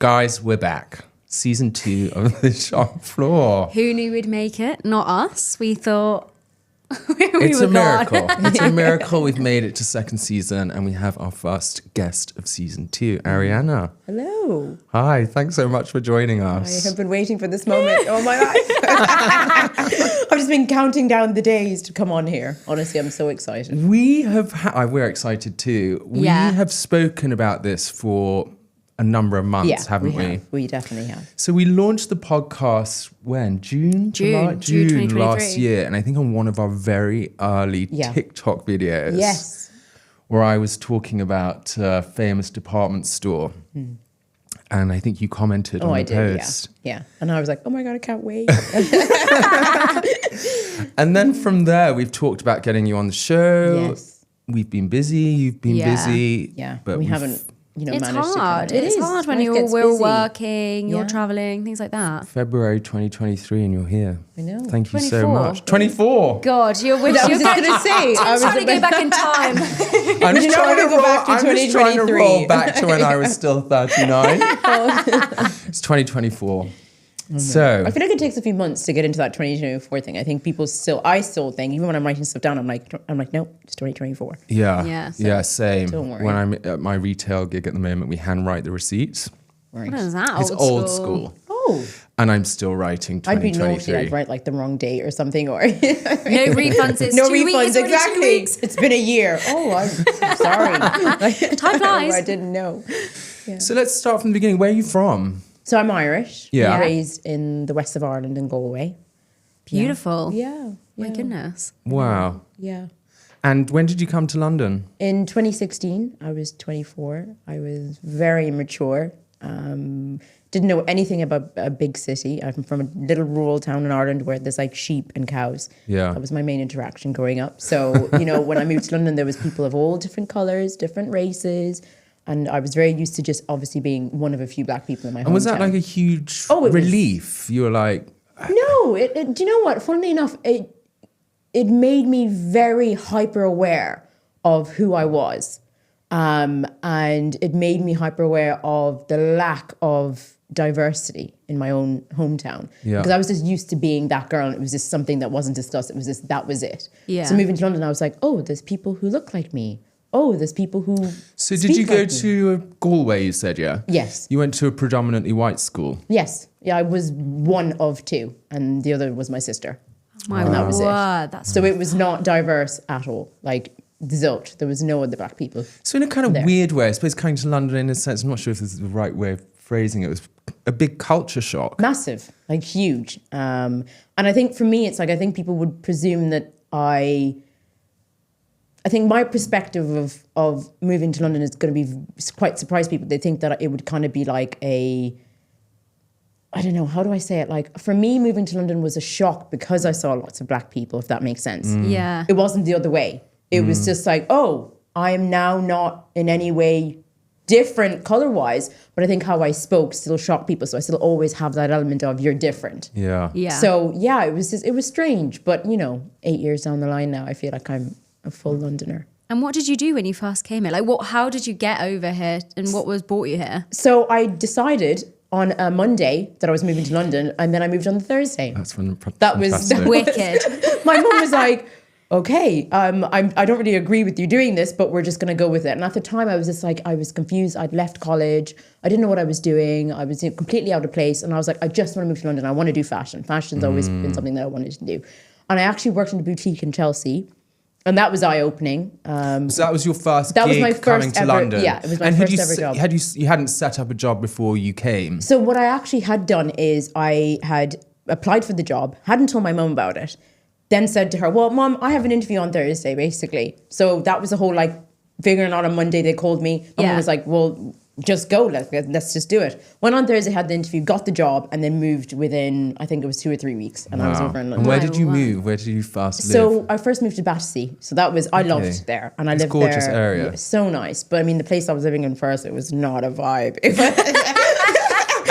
Guys, we're back. Season 2 of the Shop Flaw. Who knew we'd make it? Not us. We thought It's a miracle. It's a miracle we've made it to second season and we have our first guest of season 2, Ariana. Hello. Hi, thanks so much for joining us. I have been waiting for this moment all my life. I've just been counting down the days to come on here. Honestly, I'm so excited. We have, we're excited too. We have spoken about this for a number of months, haven't we? We definitely have. So we launched the podcast when? June last year. And I think on one of our very early TikTok videos. Yes. Where I was talking about a famous department store. And I think you commented on the post. Yeah. And I was like, oh my God, I can't wait. And then from there, we've talked about getting you on the show. Yes. We've been busy. You've been busy. Yeah. But we haven't, it's managed hard. to. It's hard when we're working, you're traveling, things like that. February 2023 and you're here. I know. Thank you so much. 24. God, you're I was just going to say. I was trying to go back in time. I'm just trying to roll back to when I was still 39. It's 2024. So I feel like it takes a few months to get into that 2024 thing. I think I still think, even when I'm writing stuff down, I'm like, no, it's 2024. Yeah, same. Don't worry. When I'm at my retail gig at the moment, we handwrite the receipts. What is that? It's old school. Oh. And I'm still writing 2023. I'd be naughty. I'd write like the wrong date or something, or no refunds. It's no 2 refunds. weeks. Exactly. 2 weeks. It's been a year. Oh, I'm sorry. Time flies. I didn't know. Yeah. So let's start from the beginning. Where are you from? So I'm Irish. Yeah. Raised in the west of Ireland in Galway. Beautiful. Yeah. My goodness. Wow. Yeah. And when did you come to London? In 2016, I was 24. I was very immature. Didn't know anything about a big city. I'm from a little rural town in Ireland where there's like sheep and cows. Yeah. That was my main interaction growing up. So, when I moved to London, there was people of all different colours, different races. And I was very used to just obviously being one of a few black people in my hometown. And was that like a huge relief? You were like... No, do you know what? Funnily enough, it made me very hyper aware of who I was. And it made me hyper aware of the lack of diversity in my own hometown. Yeah. Because I was just used to being that girl and it was just something that wasn't discussed. It was just, that was it. Yeah. So moving to London, I was like, oh, there's people who look like me. Oh, there's people who So did you go to Galway, you said, yeah? Yes. You went to a predominantly white school? Yes. Yeah, I was one of two and the other was my sister. My and that was it. So it was not diverse at all. Like, zilch. There was no other black people. So in a kind of weird way, I suppose coming to London in a sense, I'm not sure if this is the right way of phrasing it, was a big culture shock. Massive, like huge. And I think for me, it's like, I think people would presume that I think my perspective of moving to London is going to be quite surprise people. They think that it would kind of be like I don't know, how do I say it? Like, for me, moving to London was a shock because I saw lots of black people, if that makes sense. Yeah. It wasn't the other way. It was just like, oh, I am now not in any way different color-wise, but I think how I spoke still shocked people. So I still always have that element of you're different. Yeah. So yeah, it was strange. But 8 years down the line now, I feel like I'm a full Londoner. And what did you do when you first came here? Like, how did you get over here and what brought you here? So I decided on a Monday that I was moving to London, and then I moved on the Thursday. That was wicked. My mum was like, okay, I don't really agree with you doing this, but we're just going to go with it. And at the time I was just like, I was confused. I'd left college. I didn't know what I was doing. I was completely out of place. And I was like, I just want to move to London. I want to do fashion. Fashion's always been something that I wanted to do. And I actually worked in a boutique in Chelsea. And that was eye-opening. So that was your first that gig was my first coming to ever, London? Yeah, it was my first ever job. You hadn't set up a job before you came? So what I actually had done is I had applied for the job, hadn't told my mum about it, then said to her, well, Mum, I have an interview on Thursday, basically. So that was the whole, figuring out on Monday. They called me. My mum was like, well, just go. Let's just do it. Went on Thursday, had the interview, got the job, and then moved within, I think it was 2 or 3 weeks. And I was over in London. And where did you move? Where did you first live? So I first moved to Battersea. So that was, I loved there. And I lived there. Gorgeous area. Yeah, so nice. But I mean, the place I was living in first, it was not a vibe.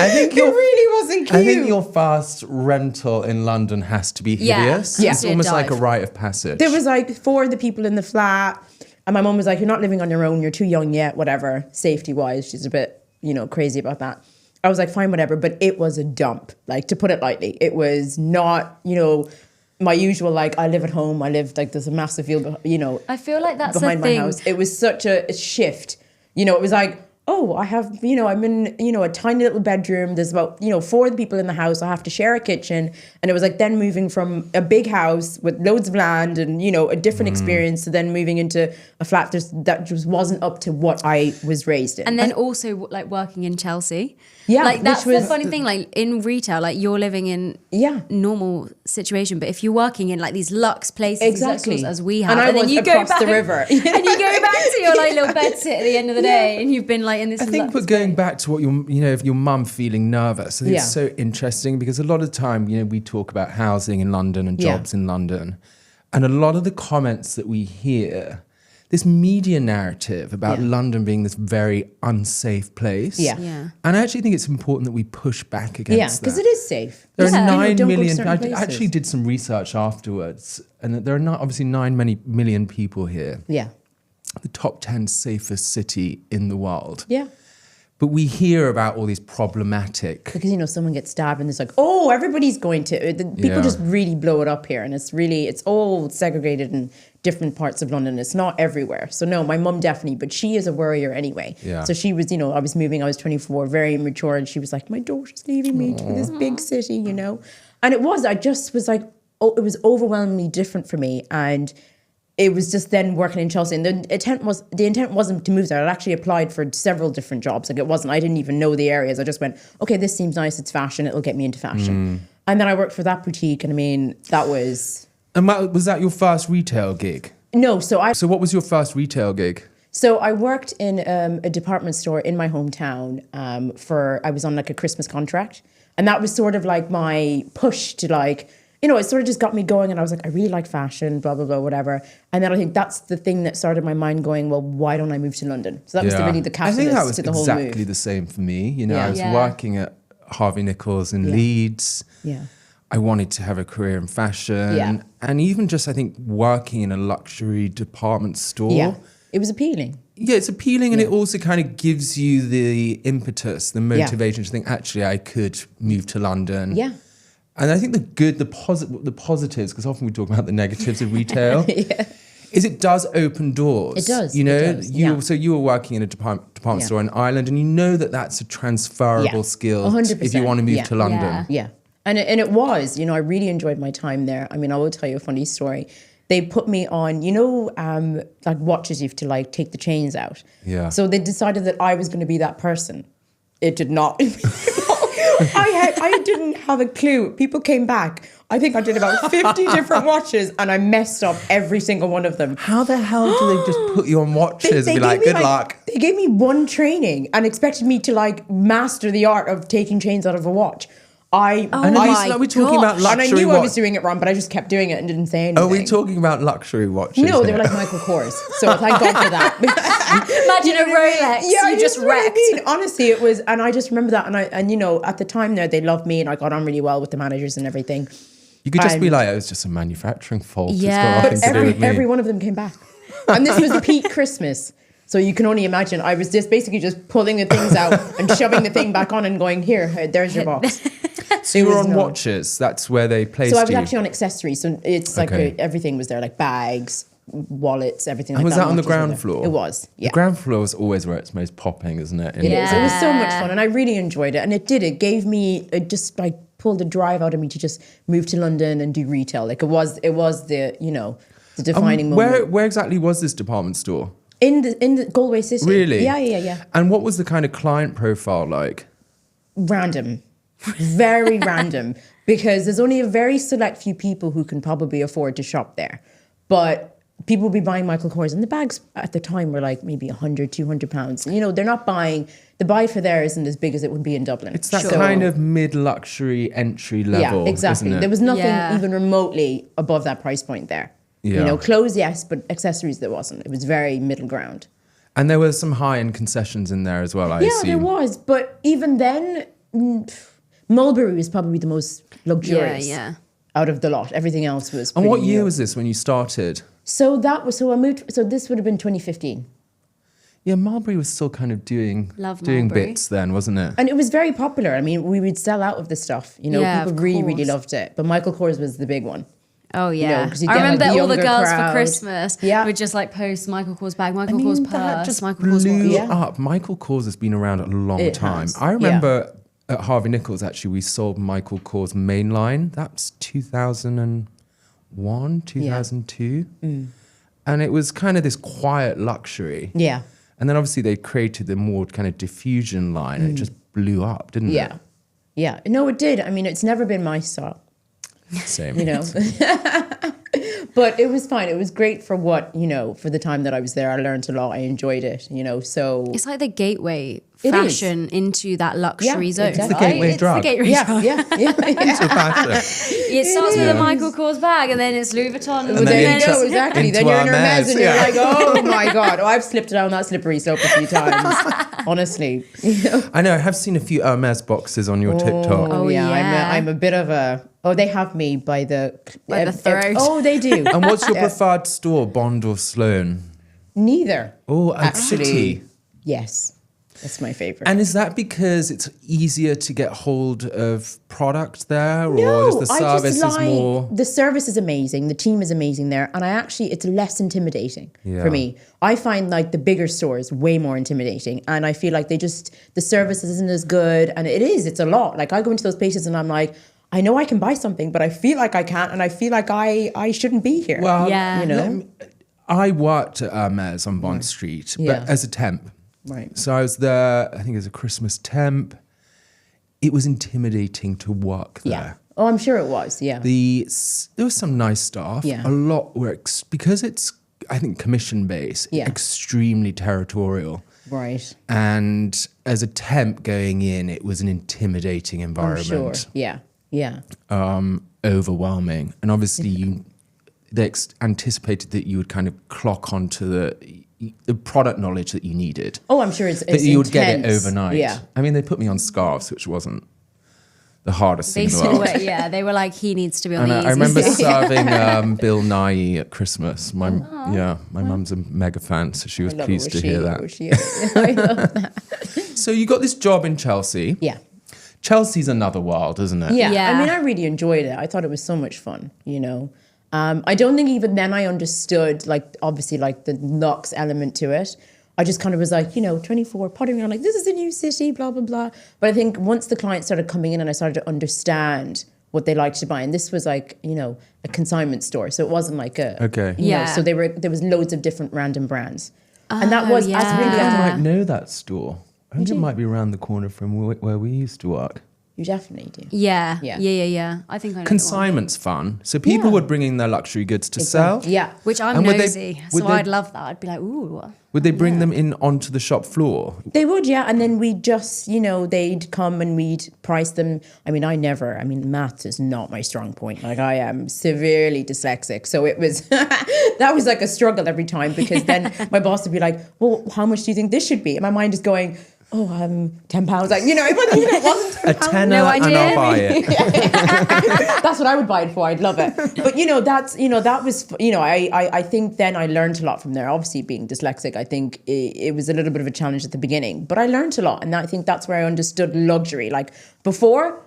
I think it really wasn't cute. I think your first rental in London has to be hideous. Yeah. It's almost like a rite of passage. There was 4 of the people in the flat. And my mum was like, you're not living on your own. You're too young yet, whatever, safety-wise. She's a bit, crazy about that. I was like, fine, whatever. But it was a dump, like, to put it lightly. It was not, my usual, like, I live at home. I live, like, there's a massive field, I feel like that's behind the thing. my house. It was such a shift. It was like, oh, I have, I'm in, a tiny little bedroom. There's about, 4 people in the house. I have to share a kitchen. And it was like then moving from a big house with loads of land and, a different experience to then moving into a flat that just wasn't up to what I was raised in. And then also like working in Chelsea. Yeah. Like that's the funny thing, like in retail, like you're living in normal situation, but if you're working in like these luxe places, exactly, these as we have, and then you across go back the river. And you go back to your like little bed sit at the end of the day and you've been like in this I think we're going back to what if your mum feeling nervous. I think it's so interesting because a lot of the time, we talk about housing in London and jobs in London. And a lot of the comments that we hear, this media narrative about London being this very unsafe place. Yeah. And I actually think it's important that we push back against that. Because it is safe. There are 9 don't million. go to I certain places. actually did some research afterwards, and there are not obviously 9 million people here. Yeah. The top 10 safest city in the world. Yeah. But we hear about all these problematic. Because, someone gets stabbed and it's like, oh, everybody's going to. People just really blow it up here. And it's all segregated in different parts of London. It's not everywhere. So no, my mum definitely, but she is a worrier anyway. Yeah. So she was, I was moving, I was 24, very immature. And she was like, my daughter's leaving me to this big city, And I just was like, it was overwhelmingly different for me. And it was just then working in Chelsea, and the intent wasn't to move there. I actually applied for several different jobs. Like I didn't even know the areas. I just went, okay, this seems nice. It's fashion. It'll get me into fashion. And then I worked for that boutique, and that was. And was that your first retail gig? No, So what was your first retail gig? So I worked in a department store in my hometown. I was on like a Christmas contract, and that was sort of like my push to like. It sort of just got me going, and I was like, I really like fashion, blah, blah, blah, whatever. And then I think that's the thing that started my mind going, well, why don't I move to London? So that was really the catalyst to the whole move. I think that was exactly the same for me. I was working at Harvey Nichols in Leeds. Yeah. I wanted to have a career in fashion. Yeah. And even just, I think, working in a luxury department store. Yeah, it was appealing. Yeah, it's appealing, and it also kind of gives you the impetus, the motivation to think, actually, I could move to London. Yeah. And I think the positives, because often we talk about the negatives of retail, is it does open doors. It does. So you were working in a department store in Ireland, and that's a transferable skill 100%. if you want to move to London. Yeah. And it was, I really enjoyed my time there. I mean, I will tell you a funny story. They put me on, like watches, you have to like take the chains out. Yeah. So they decided that I was going to be that person. It did not. I didn't have a clue. People came back. I think I did about 50 different watches, and I messed up every single one of them. How the hell do they just put you on watches and be like, good luck? They gave me one training and expected me to like master the art of taking chains out of a watch. We're talking about luxury. And I knew I was doing it wrong, but I just kept doing it and didn't say anything. Are we talking about luxury watches? No, they were like Michael Kors. So thank God for that. Imagine a Rolex. Yeah, you just wrecked. I mean? Honestly, it was, and I just remember that. And at the time there, they loved me, and I got on really well with the managers and everything. You could just be like, it was just a manufacturing fault. Yeah. It's got nothing to do with me. Every one of them came back. And this was the peak Christmas. So you can only imagine, I was just basically just pulling the things out and shoving the thing back on and going, here, there's your box. So you were on watches. That's where they placed you. So I was actually on accessories. So it's like everything was there, like bags, wallets, everything like that. And was that on the ground floor? It was, yeah. The ground floor is always where it's most popping, isn't it? It is. It was so much fun, and I really enjoyed it. And it gave me, it just like pulled the drive out of me to just move to London and do retail. Like it was the, the defining moment. Where exactly was this department store? In the Galway City. Really? Yeah. And what was the kind of client profile like? Random. Very random. Because there's only a very select few people who can probably afford to shop there. But people will be buying Michael Kors, and the bags at the time were like maybe 100, 200 pounds. They're not buying, the buy for there isn't as big as it would be in Dublin. It's that kind of mid-luxury entry level, yeah, exactly. Isn't it? There was nothing even remotely above that price point there. Yeah. Clothes, yes, but accessories there wasn't. It was very middle ground. And there were some high-end concessions in there as well, I assume. Yeah, there was. But even then, Mulberry was probably the most luxurious out of the lot. Everything else was And what year was this when you started? So this would have been 2015. Yeah, Marlborough was still kind of doing bits then, wasn't it? And it was very popular. I mean, we would sell out of the stuff. You know, people really, really loved it. But Michael Kors was the big one. Oh, yeah. You know, I remember like, all the girls crowd. for Christmas would just like post Michael Kors bag, Michael Kors purse, just Michael Kors blew watch. up. Michael Kors has been around a long time. Has. I remember at Harvey Nichols, actually, we sold Michael Kors mainline. That's 2001, 2002. And it was kind of this quiet luxury. Yeah. And then obviously they created the more kind of diffusion line and it just blew up, didn't it? Yeah. No, it did. I mean, it's never been my style. Same. You know. But it was fine. It was great for what, you know, for the time that I was there. I learned a lot. I enjoyed it, you know, so. It's like the gateway fashion into that luxury zone. It's the gateway drug. It's the gateway drug. Into fashion. It starts with a Michael Kors bag and then it's Louis Vuitton. And then exactly. Then you're in Hermès and you're like, oh my God. Oh, I've slipped down that slippery slope a few times. Honestly. I know. I have seen a few Hermès boxes on your TikTok. Oh, yeah. I'm a bit of a... Oh, they have me by the throat. Oh, they do. And what's your preferred store, Bond or Sloane? Neither. Oh, City. Yes. That's my favorite. And is that because it's easier to get hold of product there, or No, is the service is more? The service is amazing. The team is amazing there, and it's less intimidating for me. I find like the bigger stores way more intimidating, and I feel like the service isn't as good, and it's a lot. Like I go into those places and I'm like, I know I can buy something, but I feel like I can't, and I feel like I shouldn't be here. Well, you know, I worked at Hermès on Bond Street, but as a temp. Right. So I was there, I think as a Christmas temp. It was intimidating to work there. Yeah. Oh, I'm sure it was, yeah. There was some nice staff. Yeah. A lot were, because it's, I think, commission-based, extremely territorial. Right. And as a temp going in, it was an intimidating environment. I'm sure, yeah. Overwhelming. And obviously they anticipated that you would kind of clock onto the product knowledge that you needed. Oh, I'm sure it's that you would intense. get it overnight. Yeah. I mean, they put me on scarves, which wasn't the hardest thing in the world. They were like, he needs to be on And the easy I remember stuff. serving Bill Nye at Christmas. My mum's a mega fan, so she was pleased to hear that. I love that. So you got this job in Chelsea. Yeah. Chelsea's another world, isn't it? Yeah. I mean, I really enjoyed it. I thought it was so much fun, you know. I don't think even then I understood, like, obviously, like, the luxe element to it. I just kind of was like, you know, 24, pottering around, like, this is a new city, blah, blah, blah. But I think once the clients started coming in and I started to understand what they liked to buy, and this was like, you know, a consignment store. So it wasn't like a... Okay. You know, so there was loads of different random brands. And that was... I think I might know that store. I think it might be around the corner from where we used to work. You definitely do. Yeah. I think I know. Consignment's fun. So people would bring in their luxury goods to sell. Yeah. Which I'm nosy, so I'd love that. I'd be like, ooh. Would they bring them in onto the shop floor? They would, yeah. And then we'd just, you know, they'd come and we'd price them. I mean, maths is not my strong point. Like, I am severely dyslexic. So it was, that was like a struggle every time, because then my boss would be like, well, how much do you think this should be? And my mind is going, £10. Like, you know, it wasn't a tenner and I'll buy it. That's what I would buy it for. I'd love it. But, you know, that was, you know, I think then I learned a lot from there. Obviously, being dyslexic, I think it was a little bit of a challenge at the beginning, but I learned a lot. And I think that's where I understood luxury. Like, before,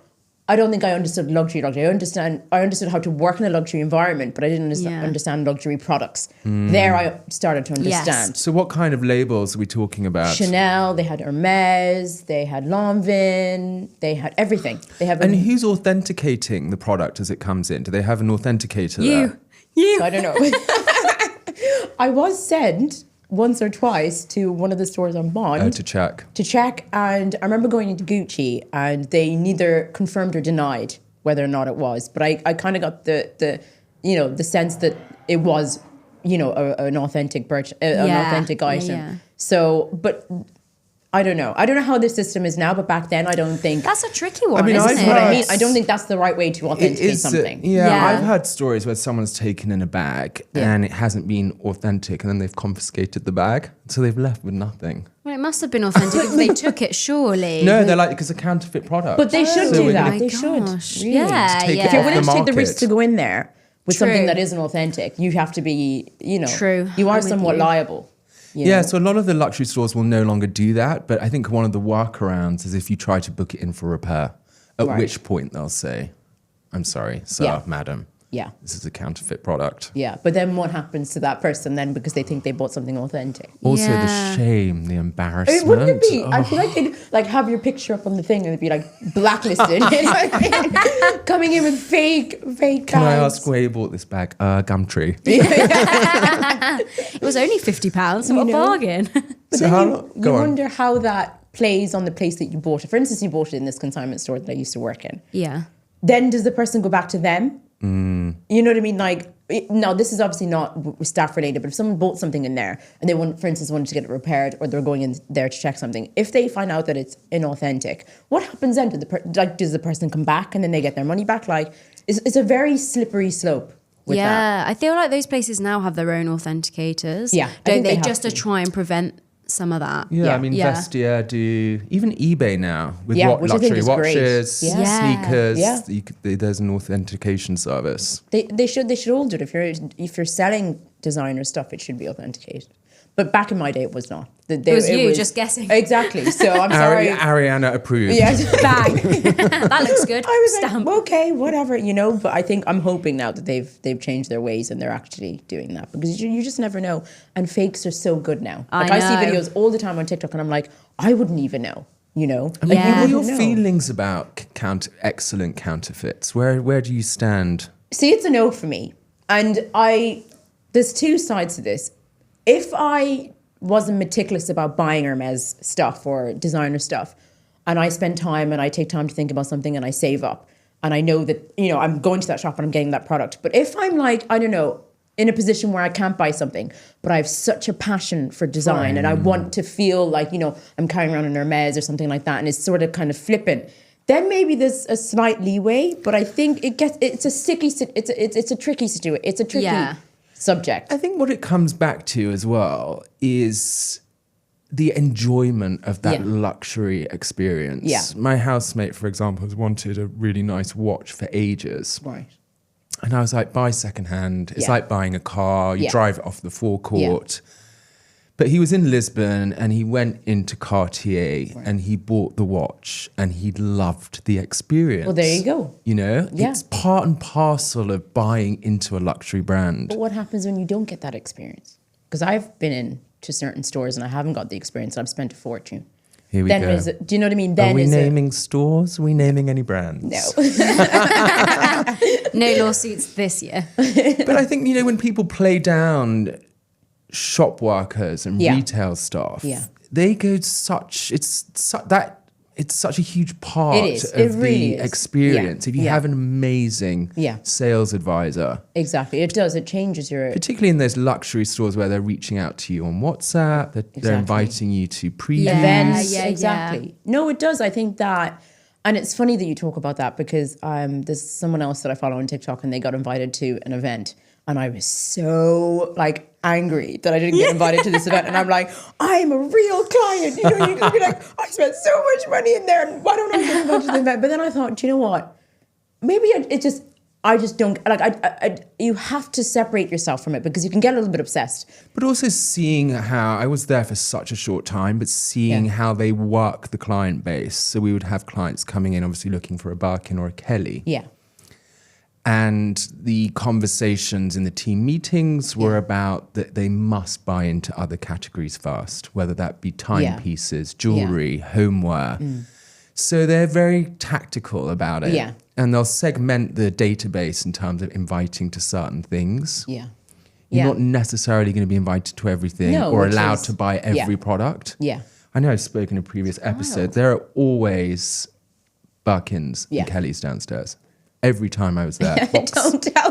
I don't think I understood luxury. I understood how to work in a luxury environment, but I didn't understand luxury products. There I started to understand. Yes. So what kind of labels are we talking about? Chanel, they had Hermès, they had Lanvin, they had everything. And who's authenticating the product as it comes in? Do they have an authenticator there? You. So I don't know. I was sent once or twice to one of the stores on Bond. To check. And I remember going into Gucci and they neither confirmed or denied whether or not it was. But I kind of got the you know, the sense that it was, you know, an authentic an authentic item. Yeah. So, but I don't know. I don't know how the system is now, but back then I don't think... That's a tricky one, isn't it? What I mean, I don't think that's the right way to authenticate something. I've heard stories where someone's taken in a bag and it hasn't been authentic, and then they've confiscated the bag, so they've left with nothing. Well, it must have been authentic if they took it, surely. No, they're like, because it's a counterfeit product. But they should do that. They should. Really. Yeah, If you're willing to take the risk to go in there with True. something that isn't authentic, you have to be, you know... True. You are I'm with somewhat you. liable. Yeah, so a lot of the luxury stores will no longer do that. But I think one of the workarounds is if you try to book it in for repair, at which point they'll say, I'm sorry, sir, madam. Yeah. This is a counterfeit product. Yeah. But then what happens to that person then because they think they bought something authentic? Also the shame, the embarrassment. Wouldn't it be? I feel like they'd like have your picture up on the thing and it'd be like blacklisted. You know what I mean? Coming in with fake bags. Can I ask where you bought this bag? Gumtree. It was only £50. What a bargain. But so then you wonder how that plays on the place that you bought it. For instance, you bought it in this consignment store that I used to work in. Yeah. Then does the person go back to them? You know what I mean? Like, no, this is obviously not staff related, but if someone bought something in there and they want, for instance, wanted to get it repaired or they're going in there to check something, if they find out that it's inauthentic, what happens then? Does the person come back and then they get their money back? Like, it's a very slippery slope. With that. I feel like those places now have their own authenticators. Yeah, don't they? Just to try and prevent some of that. Yeah, I mean, Vestiaire do, even eBay now with luxury watches, sneakers. Yeah. There's an authentication service. They should all do it. If you're selling designer stuff, it should be authenticated. But back in my day, it was not. It was just guessing. Exactly. So I'm sorry. Ariana approved. Yes. Bang. That looks good. I was Stamp. like, okay, whatever, you know. But I'm hoping now that they've changed their ways and they're actually doing that because you just never know. And fakes are so good now. Like I see videos all the time on TikTok, and I'm like, I wouldn't even know. You know. I mean, what are your feelings about excellent counterfeits? Where do you stand? See, it's a no for me, and there's two sides to this. If I wasn't meticulous about buying Hermès stuff or designer stuff, and I spend time and I take time to think about something and I save up, and I know that, you know, I'm going to that shop and I'm getting that product. But if I'm like, I don't know, in a position where I can't buy something, but I have such a passion for design and I want to feel like, you know, I'm carrying around an Hermès or something like that, and it's sort of kind of flippant, then maybe there's a slight leeway. But I think it's a tricky situation. It's a tricky subject. I think what it comes back to as well is the enjoyment of that luxury experience. Yeah. My housemate, for example, has wanted a really nice watch for ages. Right. And I was like, buy secondhand. It's like buying a car. You drive it off the forecourt. Yeah. But he was in Lisbon and he went into Cartier and he bought the watch and he loved the experience. Well, there you go. You know, it's part and parcel of buying into a luxury brand. But what happens when you don't get that experience? Because I've been into certain stores and I haven't got the experience and I've spent a fortune. Here we go. Do you know what I mean? Then Are we naming stores? Are we naming any brands? No. No lawsuits this year. But I think, you know, when people play down shop workers and retail staff, they go it's such a huge part of the experience. If you have an amazing sales advisor. Exactly. It does. It changes your... Particularly in those luxury stores where they're reaching out to you on WhatsApp, they're inviting you to previews. Events. Exactly. No, it does. I think that... And it's funny that you talk about that because there's someone else that I follow on TikTok and they got invited to an event. And I was so like angry that I didn't get invited to this event. And I'm like, I'm a real client. You know, you could be like, I spent so much money in there. And why don't I get invited to the event? But then I thought, do you know what? Maybe I just don't like. You have to separate yourself from it because you can get a little bit obsessed. But also seeing how I was there for such a short time, but seeing how they work the client base. So we would have clients coming in, obviously looking for a Birkin or a Kelly. Yeah. And the conversations in the team meetings were about that they must buy into other categories first, whether that be timepieces, jewelry, homeware. So they're very tactical about it. Yeah. And they'll segment the database in terms of inviting to certain things. Yeah. You're not necessarily going to be invited to everything or allowed to buy every product. Yeah. I know I've spoken in a previous episode. There are always Birkins and Kellys downstairs. Every time I was there,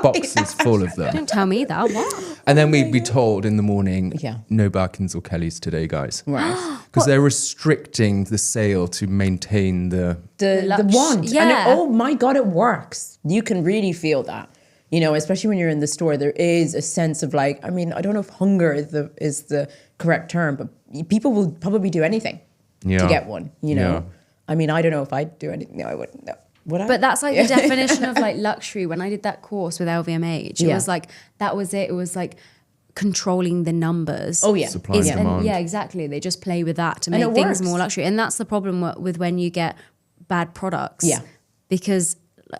boxes full of them. Don't tell me that. What? And then we'd be told in the morning, no Birkins or Kellys today, guys. Right. Because they're restricting the sale to maintain the want. Yeah. And oh my God, it works. You can really feel that. You know, especially when you're in the store, there is a sense of like, I mean, I don't know if hunger is the correct term, but people will probably do anything to get one, you know. Yeah. I mean, I don't know if I'd do anything. No, I wouldn't. No. But that's like the definition of like luxury. When I did that course with LVMH, it was like, that was it. It was like controlling the numbers. Oh, yeah. Supply and demand. Yeah, exactly. They just play with that to make things more luxury. And that's the problem with when you get bad products. Yeah. Because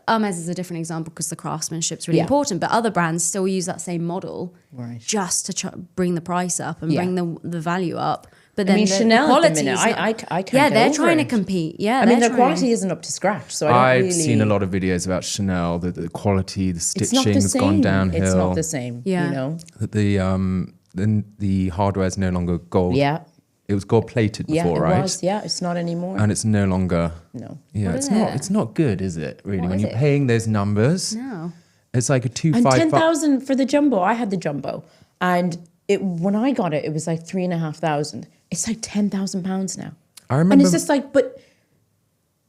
Hermès is a different example because the craftsmanship's really important, but other brands still use that same model just to bring the price up and bring the value up. But then Chanel quality at the minute, I can't yeah, get they're over trying to it. compete. Yeah, I mean, their quality isn't up to scratch. So I've seen a lot of videos about Chanel, the quality, the stitching has gone downhill. It's not the same, you know? The hardware is no longer gold. Yeah. It was gold plated before, right? It was. Yeah, it's not anymore. And it's no longer. No. Yeah, it's not good, is it? Really, when you're it? paying those numbers. No. It's like a 255. And 10,000 for the jumbo. I had the jumbo, and when I got it, it was like 3,500. It's like £10,000 now. I remember. And it's just like, but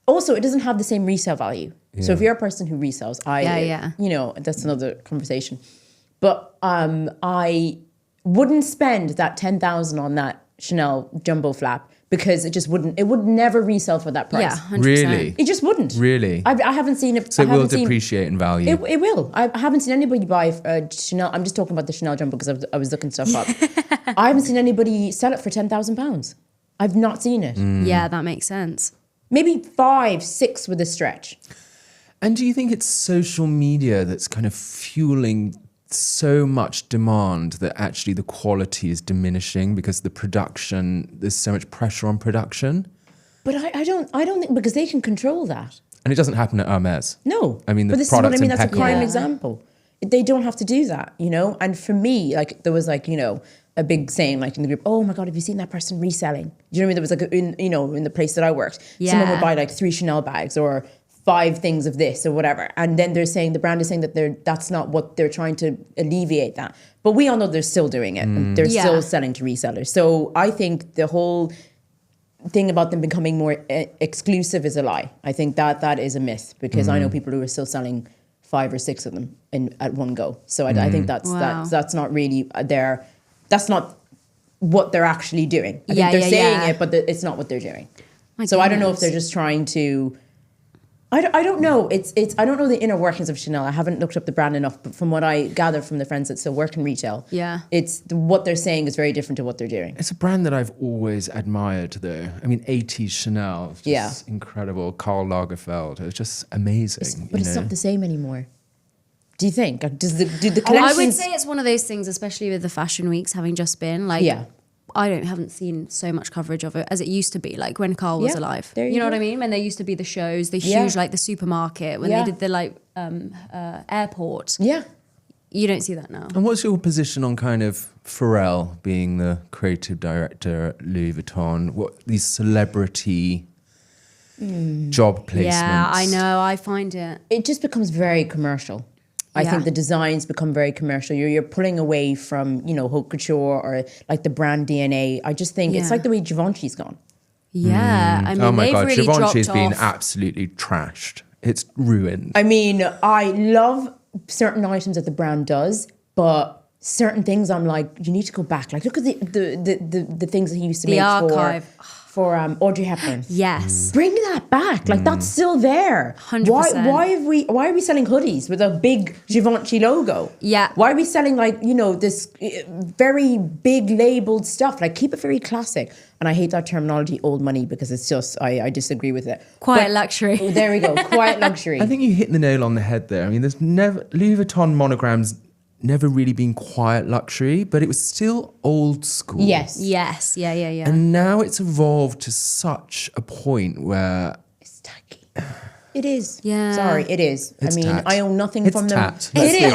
also it doesn't have the same resale value. So if you're a person who resells, you know, that's another conversation. But I wouldn't spend that 10,000 on that Chanel jumbo flap because it would never resell for that price. Yeah, 100%. Really? It just wouldn't. Really? I haven't seen it. So it will depreciate in value. It will. I haven't seen anybody buy Chanel. I'm just talking about the Chanel jumbo because I was looking stuff up. I haven't seen anybody sell it for £10,000. I've not seen it. Yeah, that makes sense. Maybe 5, 6 with a stretch. And do you think it's social media that's kind of fueling so much demand that actually the quality is diminishing because there's so much pressure on production? But I don't think, because they can control that. And it doesn't happen at Hermès. No. I mean, but this is what I mean. That's a prime example. They don't have to do that, you know? And for me, like, there was like, you know, a big saying like in the group, oh my God, have you seen that person reselling? Do you know what I mean? There was like, in the place that I worked, someone would buy like 3 Chanel bags or 5 things of this or whatever. And then the brand is saying that that's not what they're trying to alleviate that. But we all know they're still doing it. And they're still selling to resellers. So I think the whole thing about them becoming more exclusive is a lie. I think that is a myth because I know people who are still selling 5 or 6 of them at one go. So I think that's not really that's not what they're actually doing. I think they're saying it, but it's not what they're doing. So I don't know if they're just trying to. I don't know. I don't know the inner workings of Chanel. I haven't looked up the brand enough, but from what I gather from the friends that still work in retail, it's what they're saying is very different to what they're doing. It's a brand that I've always admired, though. I mean, 80s Chanel, just incredible. Karl Lagerfeld, it was just amazing. But it's not the same anymore. Do you think? Do the collections? I would say it's one of those things, especially with the fashion weeks having just been like. Yeah. I haven't seen so much coverage of it as it used to be, like when Carl was alive. You know what I mean? When there used to be the shows, the huge, like the supermarket, when they did the like airport. Yeah. You don't see that now. And what's your position on kind of Pharrell being the creative director at Louis Vuitton? What these celebrity job placements? Yeah, I know. I find it just becomes very commercial. I think the designs become very commercial. You're pulling away from, you know, haute couture or like the brand DNA. I just think it's like the way Givenchy's gone. Yeah, I mean, oh my God, really Givenchy's been off. absolutely trashed. It's ruined. I mean, I love certain items that the brand does, but certain things I'm like, you need to go back. Like, look at the things that he used to make archive. for Audrey Hepburn. Yes. Bring that back. Like, that's still there. 100%. Why are we selling hoodies with a big Givenchy logo? Yeah. Why are we selling, like, you know, this very big labeled stuff? Like, keep it very classic. And I hate that terminology, old money, because it's just, I disagree with it. Quiet luxury. There we go. Quiet luxury. I think you hit the nail on the head there. I mean, there's never, Louis Vuitton monograms never really been quiet luxury, but it was still old school. Yes. Yeah. And now it's evolved to such a point where it's tacky. It is. Yeah. Sorry, it is. It's I mean, tat. I own nothing from them. Tat. It is.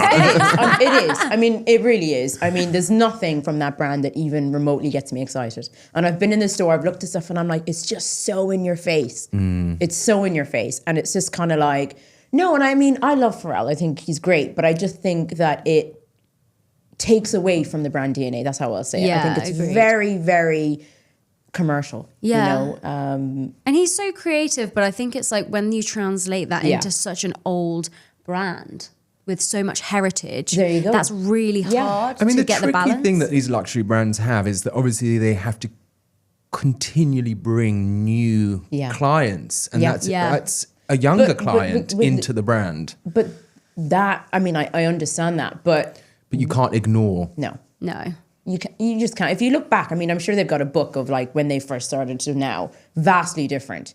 It is. I mean, it really is. I mean, there's nothing from that brand that even remotely gets me excited. And I've been in the store, I've looked at stuff, and I'm like, it's just so in your face. It's so in your face, and it's just kind of like, no. And I mean, I love Pharrell. I think he's great, but I just think that it takes away from the brand DNA. That's how I'll say it. I think it's very, very commercial. Yeah. You know? And he's so creative, but I think it's like when you translate that into such an old brand with so much heritage, there you go. That's really hard I mean, to the get the balance. tricky thing that these luxury brands have is that obviously they have to continually bring new clients. And that's a younger client into the brand. But that, I mean, I understand that, but you can't ignore. No. No. You just can't. If you look back, I mean, I'm sure they've got a book of like when they first started to now, vastly different.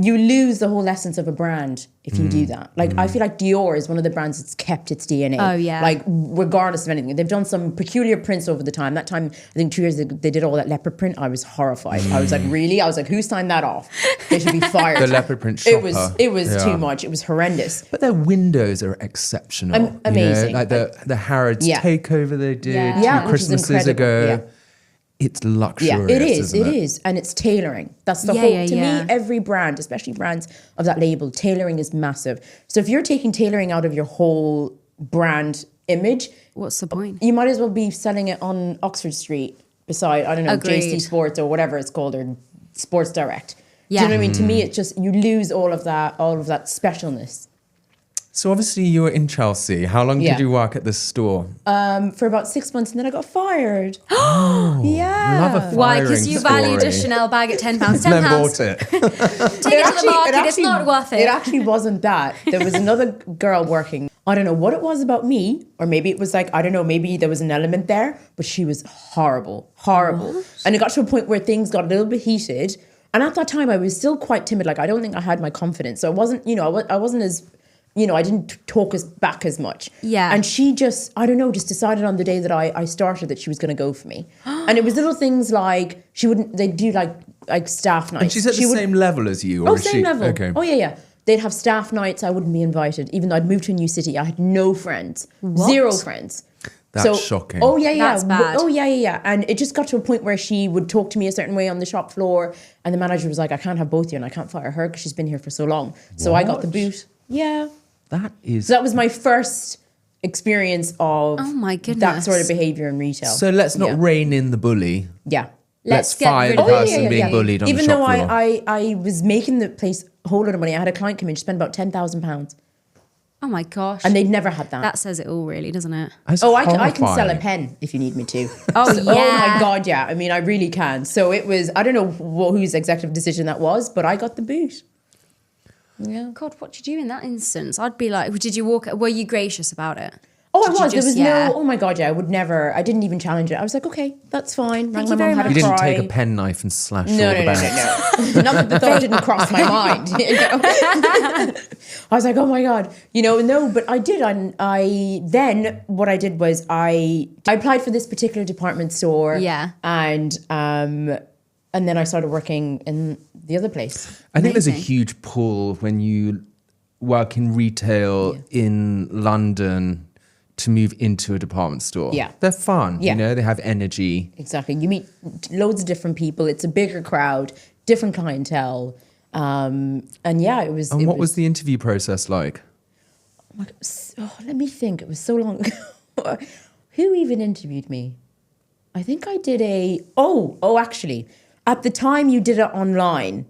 You lose the whole essence of a brand if you do that. Like, I feel like Dior is one of the brands that's kept its DNA. Oh, yeah. Like, regardless of anything. They've done some peculiar prints over the time. That time, I think 2 years ago, they did all that leopard print. I was horrified. I was like, really? I was like, who signed that off? They should be fired. The leopard print shopper. It was too much. It was horrendous. But their windows are exceptional. Amazing. You know, like the Harrods takeover they did 2 Christmases ago. Yeah. It's luxurious. Yeah, it is. Isn't it is. And it's tailoring. That's the whole, to me, every brand, especially brands of that label, tailoring is massive. So if you're taking tailoring out of your whole brand image, what's the point? You might as well be selling it on Oxford Street beside, I don't know, JC Sports or whatever it's called, or Sports Direct. Yeah. Do you know what I mean? To me, it's just, you lose all of that specialness. So obviously you were in Chelsea. How long did you work at this store? For about 6 months, and then I got fired. Yeah. Love a firing Why? Because you story. valued a Chanel bag at £10. £10. Then bought it. Take it to the market. It's not worth it. It actually wasn't that. There was another girl working. I don't know what it was about me, or maybe it was like, I don't know, maybe there was an element there, but she was horrible. What? And it got to a point where things got a little bit heated. And at that time, I was still quite timid. Like, I don't think I had my confidence. So I wasn't, I wasn't as... I didn't talk back as much. Yeah. And she just, I don't know, just decided on the day that I started that she was going to go for me. And it was little things like, they'd do like staff nights. And she's at the same level as you? Or same level. Okay. Oh, yeah. They'd have staff nights. I wouldn't be invited. Even though I'd moved to a new city, I had no friends. What? 0 friends. That's shocking. Oh, yeah. That's bad. Oh, yeah. And it just got to a point where she would talk to me a certain way on the shop floor. And the manager was like, I can't have both of you and I can't fire her because she's been here for so long. So I got the boot. Yeah. So that was my first experience of that sort of behavior in retail. So let's not rein in the bully. Yeah. Let's fire the person being bullied on the shop floor. Even though I was making the place a whole lot of money. I had a client come in, she spent about £10,000. Oh my gosh. And they'd never had that. That says it all, really, doesn't it? I can sell a pen if you need me to. Oh, Oh my God, yeah. I mean, I really can. So it was, I don't know whose executive decision that was, but I got the boot. Yeah. God, what did you do in that instance? I'd be like, were you gracious about it? Oh, I was. There was no, oh my God, yeah, I didn't even challenge it. I was like, okay, that's fine. Thank you very much. You didn't take a penknife and slash all the banks. No. Not that the thought didn't cross my mind. I was like, oh my God. No, but I did. Then what I did was I applied for this particular department store. Yeah. And then I started working in the other place. I think there's a huge pull when you work in retail in London to move into a department store. Yeah. They're fun, they have energy. Exactly. You meet loads of different people. It's a bigger crowd, different clientele. And it was... And what was the interview process like? Let me think. It was so long ago. Who even interviewed me? I think I did actually... At the time you did it online,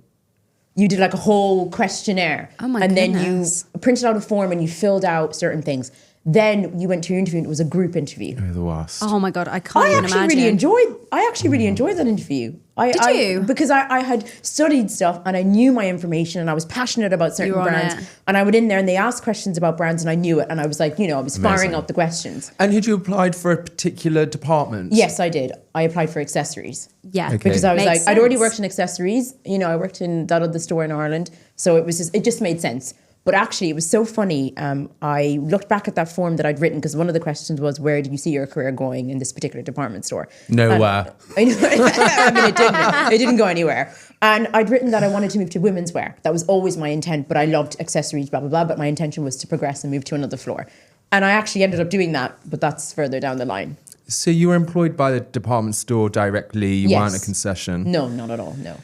you did like a whole questionnaire. Oh my goodness. Then you printed out a form and you filled out certain things. Then you went to your interview and it was a group interview. Oh, the worst. Oh my God, I can't even imagine. I actually really enjoyed that interview. Did you? Because I had studied stuff and I knew my information and I was passionate about certain brands. And I went in there and they asked questions about brands and I knew it. And I was like, I was firing out the questions. And had you applied for a particular department? Yes, I did. I applied for accessories. Yeah. Okay. Because I was Makes I'd already sense. worked in accessories. I worked in that other store in Ireland. So it just made sense. But actually, it was so funny. I looked back at that form that I'd written because one of the questions was, where do you see your career going in this particular department store? Nowhere. I know. I mean, it didn't go anywhere. And I'd written that I wanted to move to women's wear. That was always my intent, but I loved accessories, blah, blah, blah. But my intention was to progress and move to another floor. And I actually ended up doing that, but that's further down the line. So you were employed by the department store directly? You weren't a concession? No, not at all, no.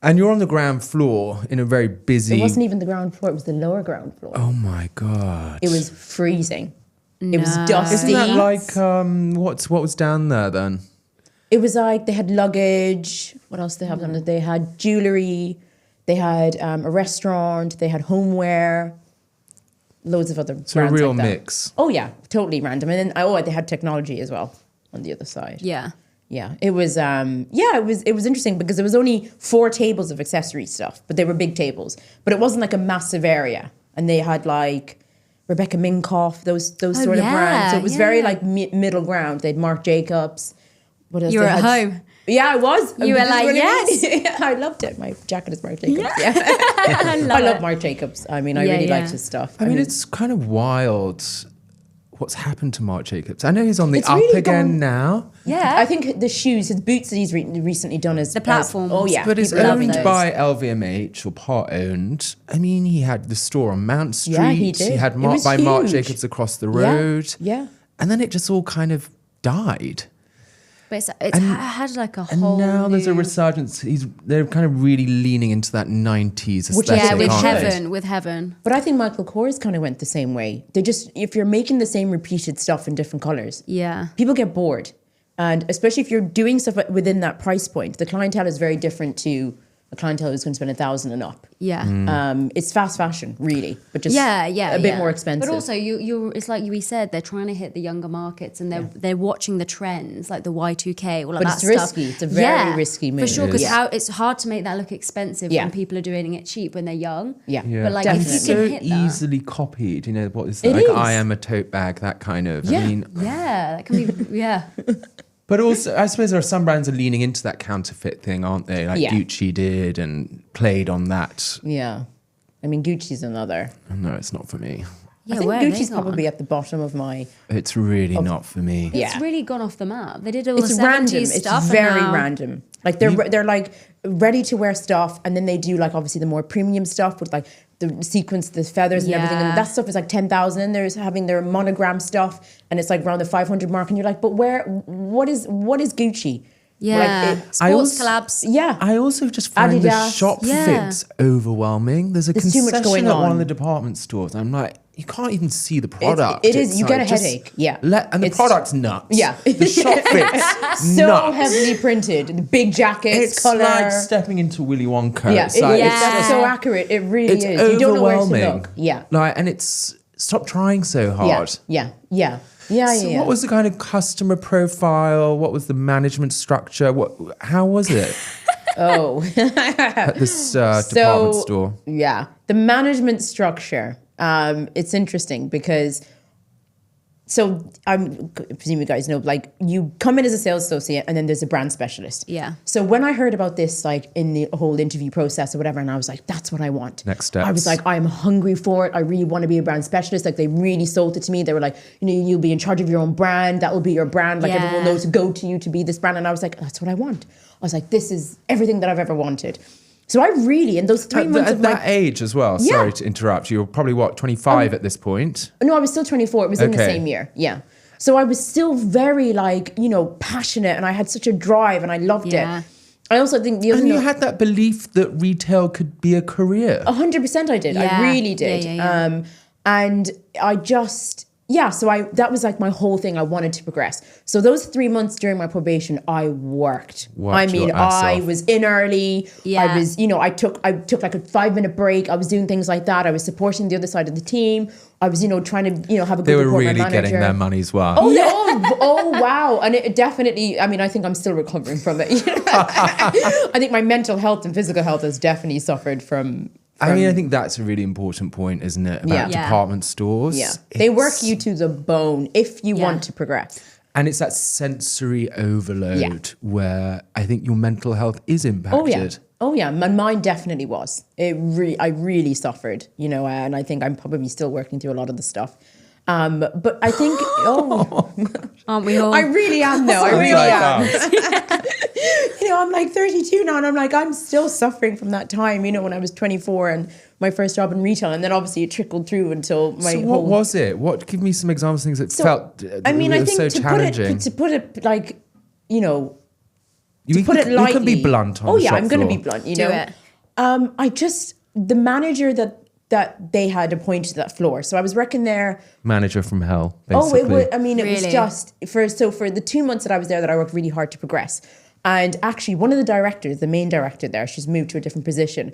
And you're on the ground floor in a very busy... It wasn't even the ground floor, it was the lower ground floor. Oh my God. It was freezing. No. It was dusty. Isn't that like, what was down there then? It was like they had luggage. What else did they have down there? They had jewellery. They had a restaurant. They had homeware. Loads of other brands. So a real like that. mix. Oh yeah, totally random. And then they had technology as well on the other side. Yeah. Yeah, it was it was interesting because there was only 4 tables of accessory stuff, but they were big tables. But it wasn't like a massive area. And they had like Rebecca Minkoff, those sort of brands. So it was very like middle ground. They'd Marc Jacobs. What else? You were at home. Yeah, I was. You were like, yes. I loved it. My jacket is Marc Jacobs. Yeah. I love Marc Jacobs. I mean, I really liked his stuff. I mean, it's kind of wild what's happened to Marc Jacobs. I know he's on the up really again now. Yeah. I think the shoes, his boots that he's recently done as... The platforms. Oh, yeah. But it's owned by LVMH, or part owned. I mean, he had the store on Mount Street. Yeah, he did. He had Marc Jacobs across the road. Yeah. And then it just all kind of died. But it had like a whole. And now there's a resurgence. They're kind of really leaning into that 90s aesthetic. With Heaven. But I think Michael Kors kind of went the same way. They just, if you're making the same repeated stuff in different colors, people get bored. And especially if you're doing stuff within that price point, the clientele is very different to a clientele who's going to spend $1,000 and up. Yeah. It's fast fashion, really, but just a bit more expensive. But also, it's like we said, they're trying to hit the younger markets, and they're watching the trends, like the Y2K, all of that stuff. But it's risky. It's a very risky move. For sure, because it's hard to make that look expensive when people are doing it cheap when they're young. Yeah. But like, definitely. if you can hit that. Easily copied, you know, what is that? Like, I am a tote bag, that kind of. Yeah. I mean, that can be, But also, I suppose there are some brands are leaning into that counterfeit thing, aren't they? Like Gucci did and played on that. Yeah. I mean, Gucci's another. No, it's not for me. I think Gucci's probably at the bottom of my... It's really not for me. It's really gone off the map. They did all the 70s random. stuff. It's very random. Like they're like ready to wear stuff, and then they do like obviously the more premium stuff with like the sequins, the feathers and everything, and that stuff is like 10,000. There's having their monogram stuff, and it's like around the 500 mark, and you're like, but what is Gucci? Yeah, like sports collabs. Yeah, I also just find Adidas. The shop fits overwhelming. There's concession too much going at on. one of the department stores. I'm like, you can't even see the product. It is. You get a headache. Yeah, and the product's nuts. Yeah, the shop fits so nuts. Heavily printed. The big jackets, it's color. like stepping into Willy Wonka. Yeah, it's so accurate. It really is. You don't know where to look. Yeah, like, and it's stop trying so hard. Yeah. So what was the kind of customer profile? What was the management structure? How was it? At this department store? Yeah, the management structure. It's interesting because, so I presume you guys know, like you come in as a sales associate and then there's a brand specialist. Yeah. So when I heard about this, like in the whole interview process or whatever, and I was like, that's what I want. Next steps. I was like, I'm hungry for it. I really want to be a brand specialist. Like they really sold it to me. They were like, you'll be in charge of your own brand. That will be your brand. Like everyone will know to go to you to be this brand. And I was like, that's what I want. I was like, this is everything that I've ever wanted. So I really, in those 3 months at that age as well, sorry to interrupt, you were probably 25 at this point? No, I was still 24. It was in the same year. Yeah. So I was still very passionate, and I had such a drive, and I loved it. I also think the other you had that belief that retail could be a career. 100% I did. I really did. And I just... so that was like my whole thing. I wanted to progress. So those 3 months during my probation, I worked. I was in early. I was, I took like a 5-minute break. I was doing things like that. I was supporting the other side of the team. I was, trying to, have a good They were report really my manager. getting their money's worth. Oh, wow. And it definitely, I think I'm still recovering from it. I think my mental health and physical health has definitely suffered from... I think that's a really important point, isn't it? About department stores. Yeah. They work you to the bone if you want to progress. And it's that sensory overload where I think your mental health is impacted. Oh yeah, my mind definitely was. I really suffered, and I think I'm probably still working through a lot of the stuff. But I think, aren't we all? I really am though. I really am. I'm like 32 now, and I'm like, I'm still suffering from that time, when I was 24 and my first job in retail, and then obviously it trickled through until my what was it? Give me some examples of things that felt I think so challenging. To put it like, you put it lightly. You can be blunt on the shop I'm going to floor. be blunt, Do it. The manager that they had appointed to that floor. So I was working there. Manager from hell, basically. It was just for the 2 months that I was there that I worked really hard to progress. And actually one of the directors, the main director there, she's moved to a different position,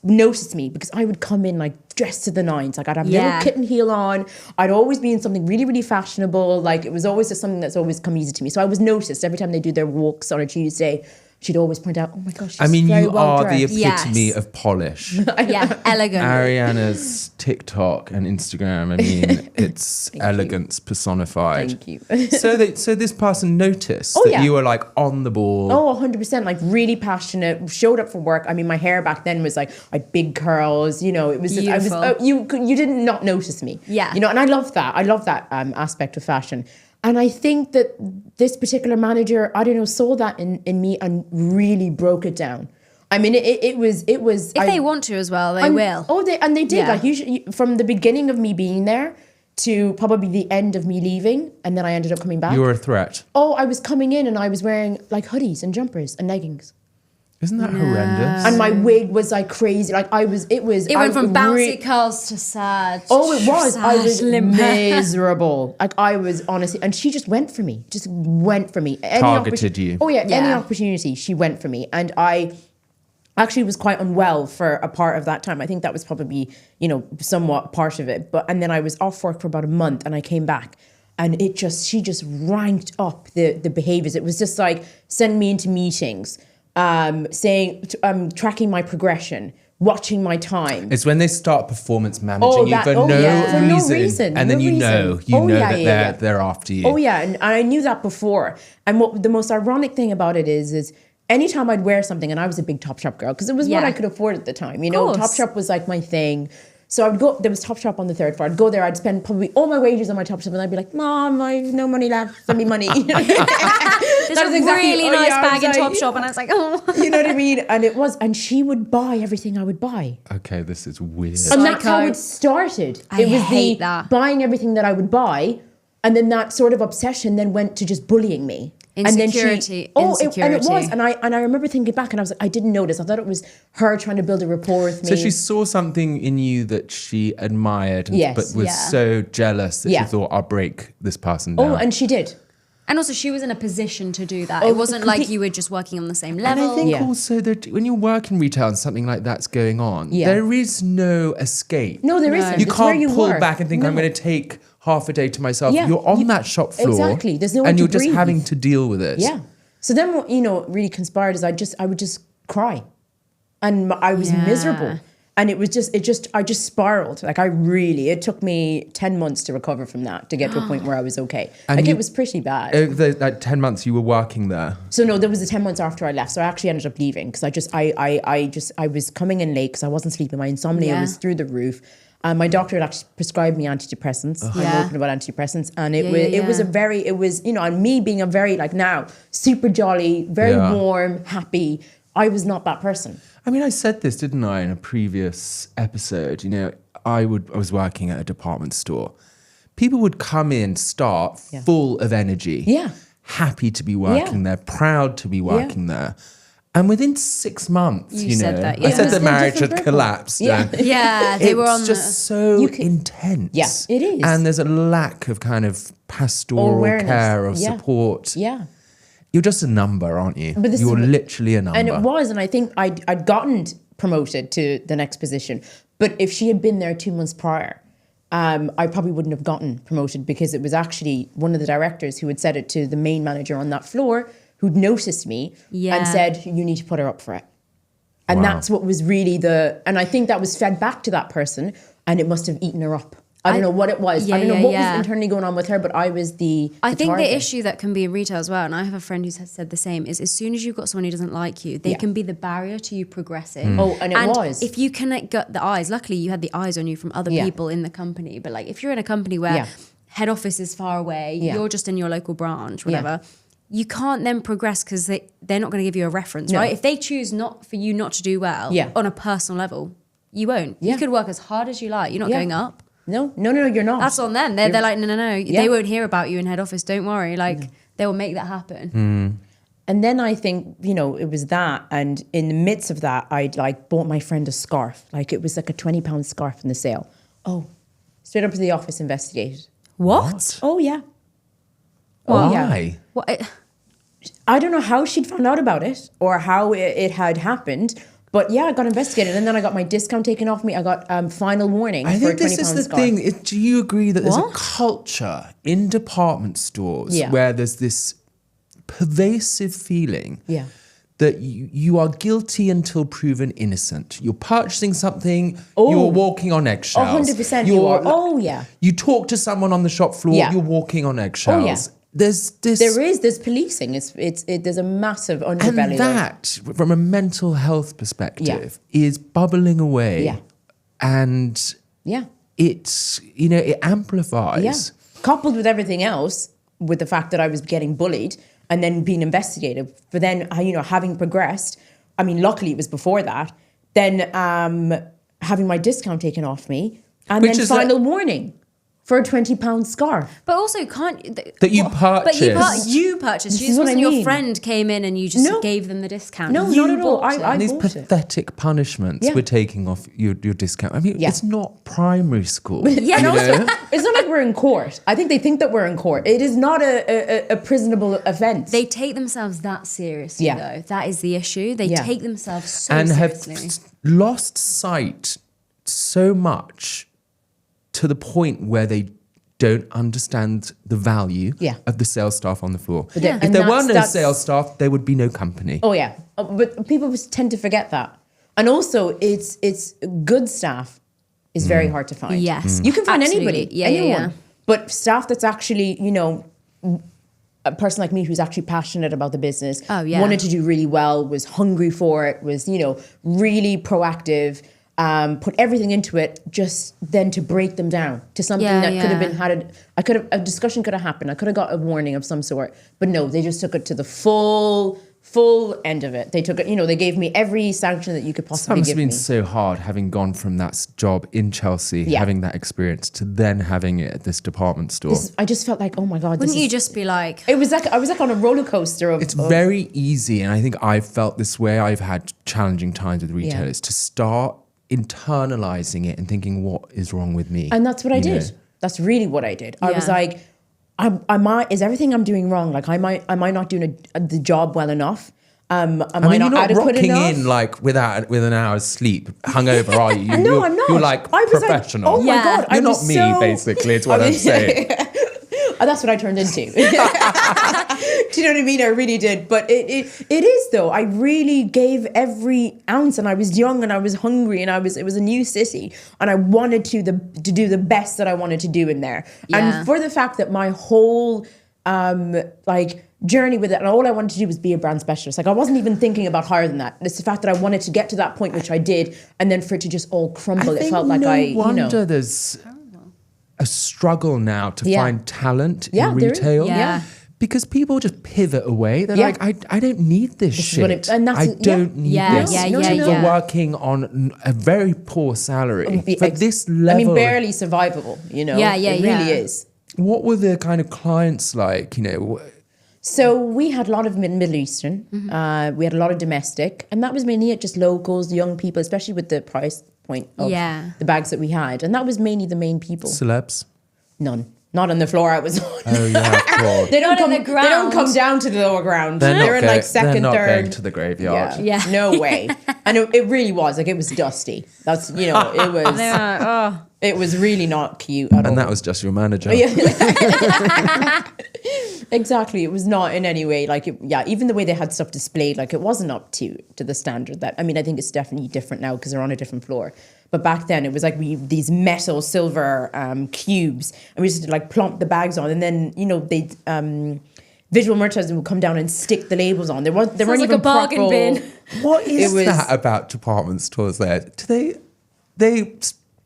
noticed me because I would come in like dressed to the nines. Like I'd have a little kitten heel on. I'd always be in something really, really fashionable. Like it was always just something that's always come easy to me. So I was noticed every time they do their walks on a Tuesday. she'd always point out, oh my gosh, she's I mean, very you well are dressed. the epitome of polish. Yeah, elegant. Ariana's TikTok and Instagram, I mean, it's elegance personified. Thank you. So this person noticed that you were like on the ball. Oh, 100%, like really passionate, showed up for work. I mean, my hair back then was like, I had big curls, you know, it was just, you did not notice me. Yeah. You know, and I love that. I love that aspect of fashion. And I think that this particular manager, I don't know, saw that in me and really broke it down. I mean, it was. If they want to as well, they will. Oh, they did. Yeah. Like usually, from the beginning of me being there to probably the end of me leaving, and then I ended up coming back. You were a threat. Oh, I was coming in and I was wearing like hoodies and jumpers and leggings. Isn't that horrendous? And my wig was like crazy. Like it went from bouncy curls to sad. Oh, it was. I was miserable. Like I was honestly, and she just went for me. Just went for me. Targeted you. Oh yeah, any opportunity, she went for me. And I actually was quite unwell for a part of that time. I think that was probably, you know, somewhat part of it. And then I was off work for about a month and I came back. And she just ranked up the behaviors. It was just like, send me into meetings. Saying, tracking my progression, watching my time. It's when they start performance managing you for no reason. And then you know that they're after you. Oh yeah, and I knew that before. And what the most ironic thing about it is anytime I'd wear something, and I was a big Topshop girl, because it was what I could afford at the time. You know, Topshop was like my thing. So I'd go, there was Topshop on the third floor. I'd go there, I'd spend probably all my wages on my Topshop, and I'd be like, Mom, I have no money left, send me money. There's a really nice bag in Topshop, and I was like, oh. You know what I mean? And she would buy everything I would buy. Okay, this is weird. And that's how it started. It was buying everything that I would buy, and then that sort of obsession then went to just bullying me. Insecurity. And it was. And I remember thinking back and I was like, I didn't notice. I thought it was her trying to build a rapport with me. So she saw something in you that she admired, but was so jealous that she thought, I'll break this person down. Oh, and she did. And also she was in a position to do that. It wasn't like you were just working on the same level. And I think also that when you work in retail and something like that's going on, there is no escape. No, there isn't. You can't pull back and think, I'm going to take half a day to myself. You're on that shop floor. Exactly. There's no one and you're to just breathe. having to deal with it. Yeah. So then what, really conspired is I would just cry. And I was miserable. And I just spiraled. Like it took me 10 months to recover from that, to get to a point where I was okay. And it was pretty bad. Like 10 months you were working there? So no, there was the 10 months after I left. So I actually ended up leaving because I was coming in late because I wasn't sleeping. My insomnia was through the roof. My doctor had actually prescribed me antidepressants. I'm open about antidepressants. And it was, and me being a very, like now, super jolly, very warm, happy, I was not that person. I mean, I said this, didn't I, in a previous episode? You know, I was working at a department store. People would come in, start full of energy, happy to be working there, proud to be working there. And within 6 months, I said the marriage had collapsed. They were on just so intense. Yeah, it is. And there's a lack of kind of pastoral care or support. Yeah. You're just a number, aren't you? You're literally a number. And it was, and I think I'd gotten promoted to the next position. But if she had been there 2 months prior, I probably wouldn't have gotten promoted because it was actually one of the directors who had said it to the main manager on that floor who'd noticed me and said, you need to put her up for it. And that's what was really and I think that was fed back to that person and it must have eaten her up. I don't know what it was. I don't know what was internally going on with her, but I was I think the issue that can be in retail as well, and I have a friend who's said the same, is as soon as you've got someone who doesn't like you, they can be the barrier to you progressing. Oh, and it was. If you can get the eyes, luckily you had the eyes on you from other people in the company, but like if you're in a company where head office is far away, you're just in your local branch, whatever, you can't then progress because they're not going to give you a reference, right? If they choose not for you not to do well on a personal level, you won't. You could work as hard as you like. You're not going up. No, you're not. That's on them. They're like, no. They won't hear about you in head office. Don't worry. Like, they will make that happen. And then I think, it was that. And in the midst of that, I'd bought my friend a scarf. Like, it was like a £20 scarf in the sale. Oh, straight up to the office, investigated. What? Oh, yeah. Oh, why? What? I don't know how she'd found out about it or how it had happened. But yeah, I got investigated and then I got my discount taken off me. I got final warning for a £20 scarf. I think this is the thing. Do you agree that there's a culture in department stores where there's this pervasive feeling that you are guilty until proven innocent. You're purchasing something, you're walking on eggshells. 100% you are. Oh, yeah. You talk to someone on the shop floor, you're walking on eggshells. Oh, yeah. There's policing. There's a massive underbelly. And that, from a mental health perspective, is bubbling away. Yeah. And it's, it amplifies. Yeah. Coupled with everything else, with the fact that I was getting bullied and then being investigated. But then, having progressed, I mean, luckily it was before that, then having my discount taken off me, and then final warning for a £20 scarf. But also you purchased. But you purchased. This wasn't your friend came in and you just gave them the discount. No, not at all. I these bought pathetic punishments we're taking off your discount. I mean, it's not primary school. It's not like we're in court. I think they think that we're in court. It is not a prisonable offence. They take themselves that seriously, though. That is the issue. They take themselves so seriously. And have lost sight so much to the point where they don't understand the value of the sales staff on the floor. If there were no sales staff, there would be no company. Oh, yeah. But people tend to forget that. And also, it's good staff is very hard to find. Yes. You can find Absolutely. anybody, anyone. But staff that's actually, a person like me who's actually passionate about the business, wanted to do really well, was hungry for it, was, really proactive, put everything into it, just then to break them down to something that could have been a discussion could have happened. I could have got a warning of some sort, but no, they just took it to the full end of it. They took it, they gave me every sanction that you could possibly give me. It's been so hard having gone from that job in Chelsea, having that experience, to then having it at this department store. I just felt like, oh my God. Wouldn't you just be like... I was like on a roller coaster of... It's very easy, and I think I've felt this way. I've had challenging times with retailers to start internalizing it and thinking, what is wrong with me? And that's what I did. That's really what I did. I was like, is everything I'm doing wrong? Like, am I not doing the job well enough? Am I not adequate enough? You're not rocking in like with an hour's sleep, hungover, are you? No, I'm not. You're like professional. Like, oh my God. You're not me, basically, is what I'm saying. That's what I turned into. Do you know what I mean? I really did. But it is, though. I really gave every ounce, and I was young and I was hungry, and it was a new city, and I wanted to do the best that I wanted to do in there. Yeah. And for the fact that my whole journey with it, and all I wanted to do was be a brand specialist. Like, I wasn't even thinking about higher than that. It's the fact that I wanted to get to that point, which I did, and then for it to just all crumble. It felt like no wonder there's a struggle now to find talent in retail. Because people just pivot away. They're like, I don't need this shit. I don't need this. You're working on a very poor salary for this level. I mean, barely survivable, It really is. What were the kind of clients like, So we had a lot of Middle Eastern. We had a lot of domestic. And that was mainly just locals, young people, especially with the price point of the bags that we had. And that was mainly the main people. Celebs? None. Not on the floor I was on. Oh, yeah, of course. They don't come down to the lower ground. They're in like second, they're not third. going to the graveyard. Yeah. No way. And it really was. Like, it was dusty. That's, it was... It was really not cute at all. And that was just your manager. Yeah. Exactly. It was not in any way like, even the way they had stuff displayed, like, it wasn't up to the standard that, I mean, I think it's definitely different now because they're on a different floor. But back then it was like these metal silver cubes, and we just like plump the bags on, and then, they'd, visual merchandising would come down and stick the labels on. There weren't like even a bargain bin. What is that about department stores there? Do they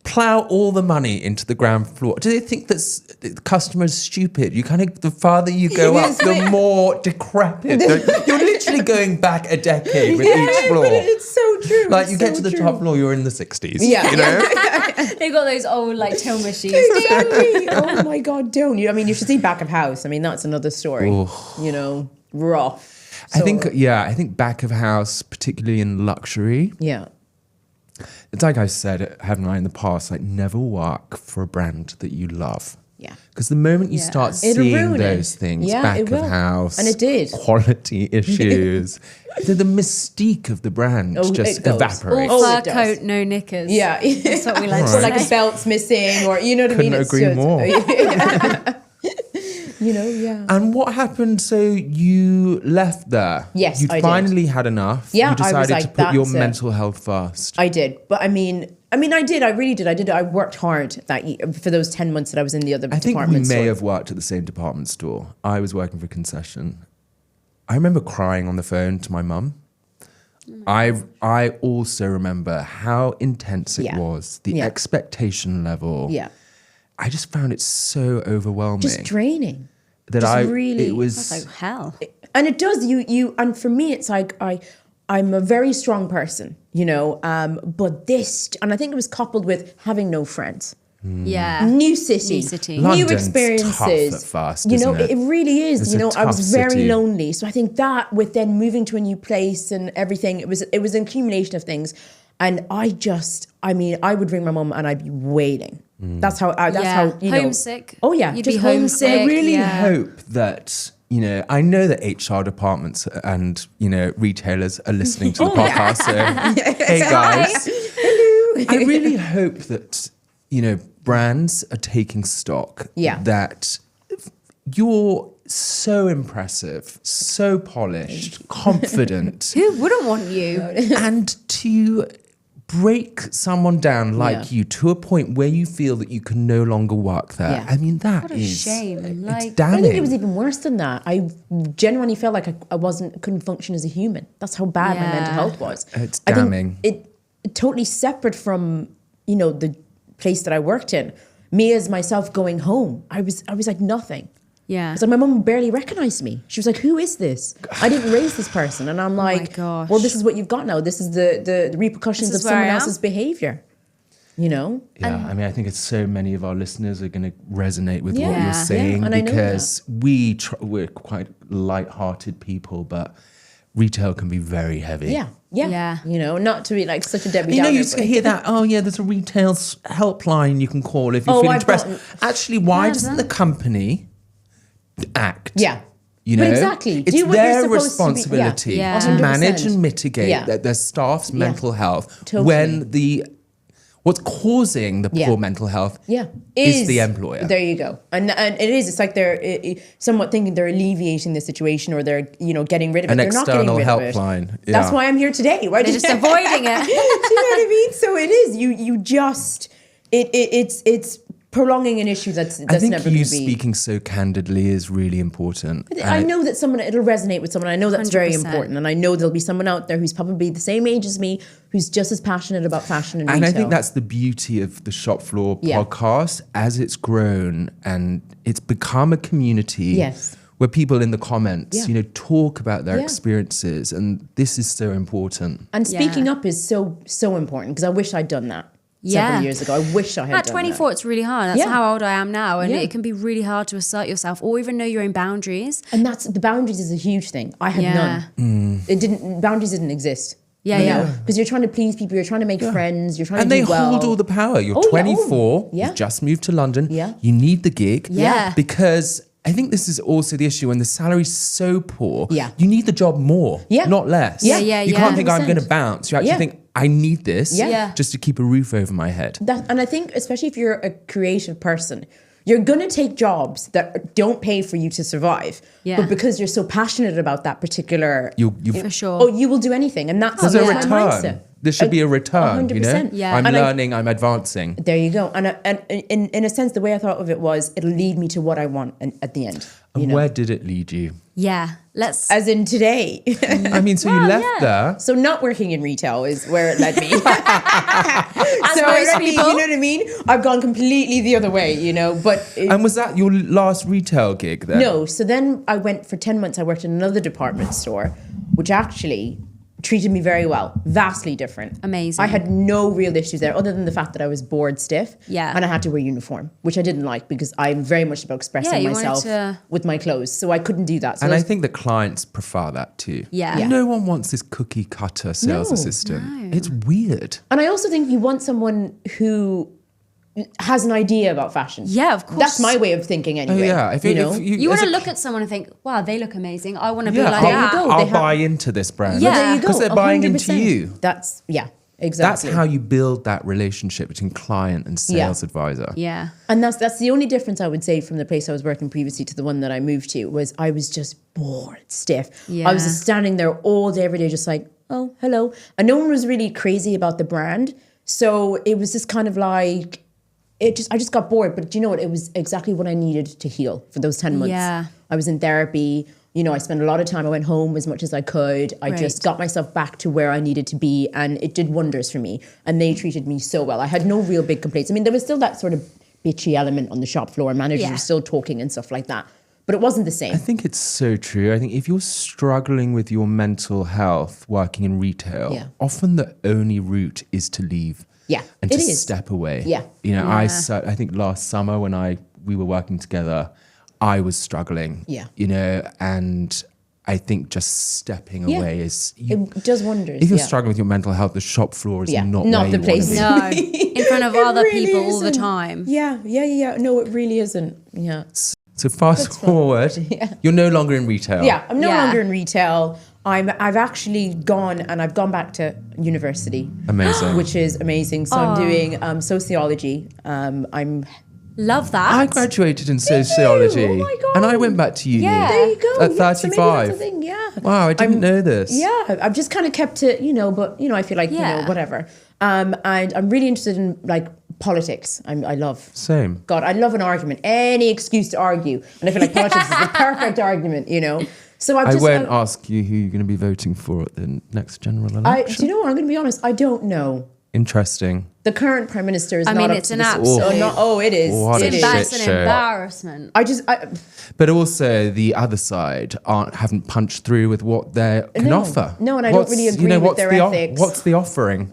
plow all the money into the ground floor? Do they think that the customer's stupid? The farther you go up, the more decrepit. You're literally going back a decade with each floor. It's so true. Like, you get to the top floor, you're in the 60s. Yeah. They've got those old till machines. Exactly. Oh my God, don't you? I mean, you should see back of house. I mean, that's another story. Ooh. Rough. I think back of house, particularly in luxury. Yeah. It's like I've said, haven't I, in the past, like, never work for a brand that you love. Yeah. Because the moment you start seeing those things, back of house, and it did, quality issues, the mystique of the brand just evaporates. Fur coat, no knickers. Yeah. That's what we like to say. Like a belt's missing, or, you know what I mean? Couldn't agree more. And what happened? So you left there. Yes, you I finally had enough. Yeah, you decided I was to like, put your that's it. mental health first. I did, but I mean, I did. I really did. I worked hard that year, for those 10 months that I was in the other I think department we may store. have worked at the same department store. I was working for concession. I remember crying on the phone to my mum. I also remember how intense it was, the expectation level. Yeah. I just found it so overwhelming. Just draining. That really, it was That's like hell. And it does, and for me, it's like, I'm a very strong person, but this, and I think it was coupled with having no friends. Yeah. New city, London's new experiences. tough at first, isn't it? It really is. It's a I was tough very city. lonely. So I think that with then moving to a new place and everything, it was an accumulation of things. And I would ring my mum and I'd be wailing. That's how, homesick. Oh yeah. You'd just be homesick. I really yeah. hope that, I know that HR departments and, retailers are listening to the podcast. So, hey guys. Hello. I really hope that, brands are taking stock that you're so impressive, so polished, confident. Who wouldn't want you? And to break someone down like you to a point where you feel that you can no longer work there. Yeah. I mean, that What a is shame. it's I damning. think it was even worse than that. I genuinely felt like I couldn't function as a human. That's how bad my mental health was. It's I think damning. It totally separate from, the place that I worked in. Me as myself going home, I was like nothing. Yeah. It's like my mum barely recognized me. She was like, "Who is this? I didn't raise this person." And I'm like, gosh. "Well, this is what you've got now. This is the repercussions of This is where someone I am." else's behavior." Yeah, I mean, I think it's so many of our listeners are going to resonate with what Yeah. you're saying and I know because we're quite light-hearted people, but retail can be very heavy. Yeah. Not to be like such a Debbie You Downer. know, you just hear that, there's a retail helpline you can call if you're feeling depressed. Actually, why doesn't the company act? Yeah. You know, exactly. It's Do what you're their supposed to be- responsibility Yeah. to 100%. manage and mitigate Yeah. their staff's mental health Totally. when what's causing the poor mental health is the employer. There you go. And it is. It's like they're somewhat thinking they're alleviating the situation or they're getting rid of it. An They're not getting external rid of helpline. it. That's why I'm here today. Right? They're just avoiding it. Do you know what I mean? So it is. You just it's prolonging an issue that's I think never going you to be. speaking so candidly is really important. I know that it'll resonate with someone. I know that's very 100%. important, and I know there'll be someone out there who's probably the same age as me, who's just as passionate about fashion and retail. And I think that's the beauty of the Shop Floor podcast as it's grown and it's become a community. Yes. Where people in the comments, Yeah. talk about their Yeah. experiences, and this is so important. And speaking up is so important because I wish I'd done that several years ago. I wish I had At done 24, that. it's really hard. That's Yeah. how old I am now. And Yeah. it can be really hard to assert yourself or even know your own boundaries. And that's the boundaries is a huge thing. I had none. Boundaries didn't exist. Yeah. Because you're trying to please people, you're trying to make friends, you're trying And to they do well. hold all the power. You're Oh, yeah. 24, Yeah. you've just moved to London, Yeah. you need the gig. Yeah. Because I think this is also the issue when the salary's so poor, Yeah. you need the job more, not less. Yeah. You can't think I'm 100%. going to bounce. You actually Yeah. think I need this Yeah. just to keep a roof over my head. And I think, especially if you're a creative person, you're going to take jobs that don't pay for you to survive. Yeah. But because you're so passionate about that particular... For sure. Oh, you will do anything. And that's There's a my return. mindset. There should be a return, 100%. Yeah. I'm And learning, I'm advancing. There you go. And in a sense, the way I thought of it was, it'll lead me to what I want at the end. And where did it lead you? Yeah. Let's. As in today. I mean, so you left there. So not working in retail is where it led me. As So most you people. know what I mean? I've gone completely the other way, But And was that your last retail gig then? no. So then I went for 10 months. I worked in another department store, which actually treated me very well. Vastly different. Amazing. I had no real issues there other than the fact that I was bored stiff. Yeah. And I had to wear uniform, which I didn't like because I'm very much about expressing you wanted myself to- with my clothes. So I couldn't do that. So And I those- think the clients prefer that too. Yeah. Yeah. No one wants this cookie cutter sales No. assistant. It's weird. And I also think you want someone who has an idea about fashion. Yeah, of course. That's my way of thinking anyway. Yeah. you know? You want as to a- look at someone and think, wow, they look amazing. I want to be Yeah, like There you that. go. I'll They have- buy into this brand. Yeah. There you go. Because they're buying into 100%. you. That's, yeah. Exactly. That's how you build that relationship between client and sales advisor. Yeah. And that's the only difference I would say from the place I was working previously to the one that I moved to, was I was just bored stiff. Yeah. I was just standing there all day, every day, just like, oh, hello. And no one was really crazy about the brand. So it was just kind of like, I just got bored. But you know what? It was exactly what I needed to heal for those 10 months. Yeah. I was in therapy. You know, I spent a lot of time. I went home as much as I could. I just got myself back to where I needed to be, and it did wonders for me. And they treated me so well. I had no real big complaints. I mean, there was still that sort of bitchy element on the shop floor. Managers were still talking and stuff like that. But it wasn't the same. I think it's so true. I think if you're struggling with your mental health working in retail, often the only route is to leave. Yeah, and to step away. Yeah. You know, I think last summer when we were working together, I was struggling. Yeah. You know, and I think just stepping away it does wonders. If you're struggling with your mental health, the shop floor is not where the you place. want to be. No, in front of other really people all the isn't. time. Yeah. No, it really isn't. Yeah. So fast forward, you're no longer in retail. Yeah, I'm no longer in retail. I've actually gone back to university. Amazing. Which is amazing. So I'm doing sociology. Love that. I graduated in sociology. Oh my God. And I went back to uni. Yeah. There you go. At Yeah, so 35. maybe that's the thing. Yeah. Wow, I didn't know this. Yeah, I've just kind of kept it, but I feel like, whatever. And I'm really interested in like politics. I love. Same. God, I love an argument. Any excuse to argue. And I feel like politics is the perfect argument, So I won't ask you who you're going to be voting for at the next general election. Do you know what? I'm going to be honest. I don't know. Interesting. The current prime minister is not up it's to an this. absolute. It is. What a It is. shit That's an show. embarrassment. But also the other side haven't punched through with what they can offer. No, and I don't really agree with their ethics. What's the offering?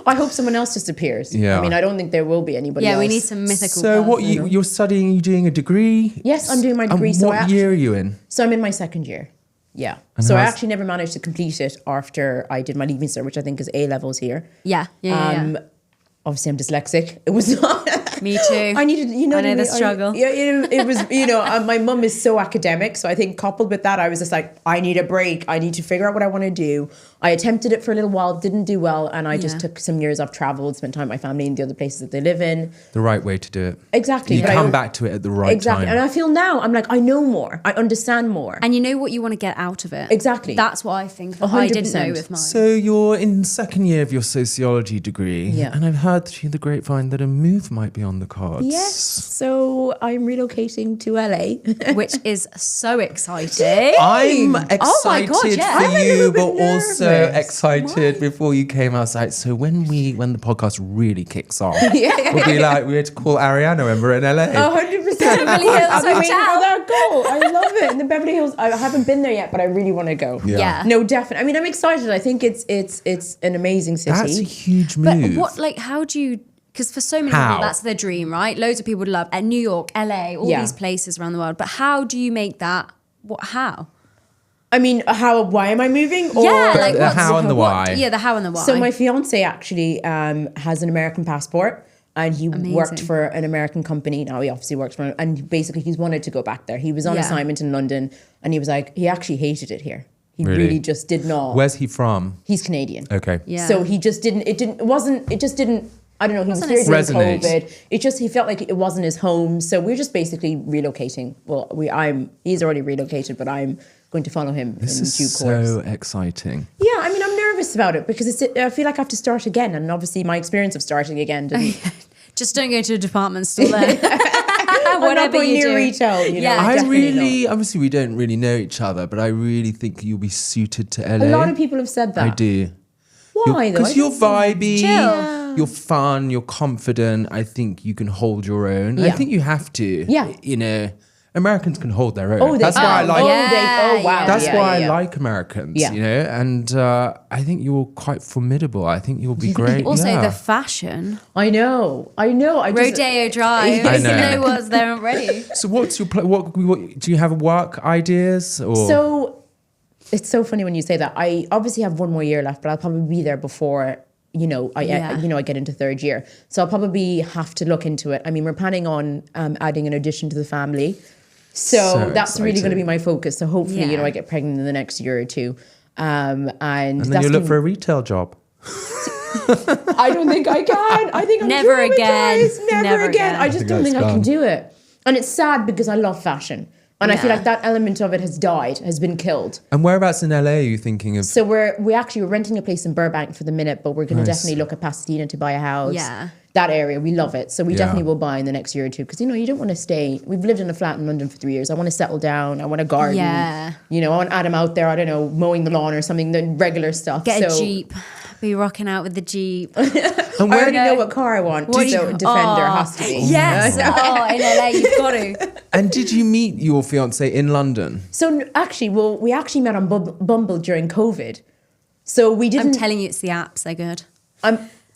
I hope someone else disappears. Yeah. I mean, I don't think there will be anybody else. Yeah, we need some mythical So what person. you're studying? You're doing a degree? Yes, I'm doing my degree. And So what year are you in? So I'm in my second year. Yeah. And So I actually never managed to complete it after I did my leaving cert, which I think is A levels here. Yeah. Obviously, I'm dyslexic. It was not. Me too. I needed, I know the struggle. It was, my mum is so academic. So I think coupled with that, I was just like, I need a break. I need to figure out what I want to do. I attempted it for a little while, didn't do well. And I just took some years off, traveled, spent time with my family in the other places that they live in. The right way to do it. Exactly. You come back to it at the right time. And I feel now, I'm like, I know more. I understand more. And you know what you want to get out of it. Exactly. That's what I think that I didn't know 100%. with mine. So you're in second year of your sociology degree. Yeah. And I've heard through the grapevine that a move might be on the cards. Yes. So I'm relocating to LA. Which is so exciting. I'm excited God, yeah. for I'm a you, little but bit also nervous. excited before you came outside. So when the podcast really kicks off, we'll be like, we had to call Ariana when we're in LA. 100%. Beverly Hills I'm waiting for Hotel. that goal. I love it. In the Beverly Hills, I haven't been there yet, but I really want to go. Yeah. No, definitely. I mean, I'm excited. I think it's an amazing city. That's a huge But move. how do you, because for so many How? people, that's their dream, right? Loads of people would love New York, LA, all these places around the world. But how do you make that, how? I mean, why am I moving? Or Like the how and the why. Yeah, the how and the why. So my fiance actually has an American passport. And he worked for an American company. Now he obviously works for, and basically he's wanted to go back there. He was on assignment in London, and he was like, he actually hated it here. He really just did not. Where's he from? He's Canadian. Okay. Yeah. So he just didn't. It just didn't. I don't know. He was here during Resonate. COVID. He felt like it wasn't his home. So we're just basically relocating. Well, he's already relocated, but I'm going to follow him in due course. So exciting. Yeah, I mean, I'm nervous about it because I feel like I have to start again, and obviously my experience of starting again didn't. Just don't go to a department store then. I'm not going near retail. Obviously we don't really know each other, but I really think you'll be suited to LA. A lot of people have said that. I do. Why though? Because you're vibey, Chill. you're fun, you're confident. I think you can hold your own. I think you have to. Yeah. Americans can hold their own. Oh, That's why I like. wow. That's why I yeah. like Americans. Yeah. And I think you're quite formidable. I think you'll be great. Also, the fashion. I know. Rodeo Drive. I You know. know what's there already. So what's your what do you have work ideas or? So it's so funny when you say that. I obviously have one more year left, but I'll probably be there before I get into third year. So I'll probably have to look into it. I mean, we're planning on adding an addition to the family. So that's exciting. really going to be my focus. So hopefully, Yeah. I get pregnant in the next year or two. And then you look for a retail job. I don't think I can. I think I'm Never again. Never again. I just don't think I can gone. do it. And it's sad because I love fashion. And I feel Yeah. like that element of it has died, has been killed. And whereabouts in LA are you thinking of? So we're renting a place in Burbank for the minute, but we're going to definitely look at Pasadena to buy a house. Yeah. That area, we love it. So we Yeah. definitely will buy in the next year or two because, you don't want to stay. We've lived in a flat in London for 3 years. I want to settle down. I want a garden. Yeah. I want Adam out there, I don't know, mowing the lawn or something, the regular stuff. Get a Jeep. Be rocking out with the Jeep. And I where already know what car I want. What do So you- Defender has to be. Yes. Oh, in LA, you've got to. And did you meet your fiance in London? So actually, we actually met on Bumble during COVID. So we didn't. I'm telling you, it's the apps. They're good.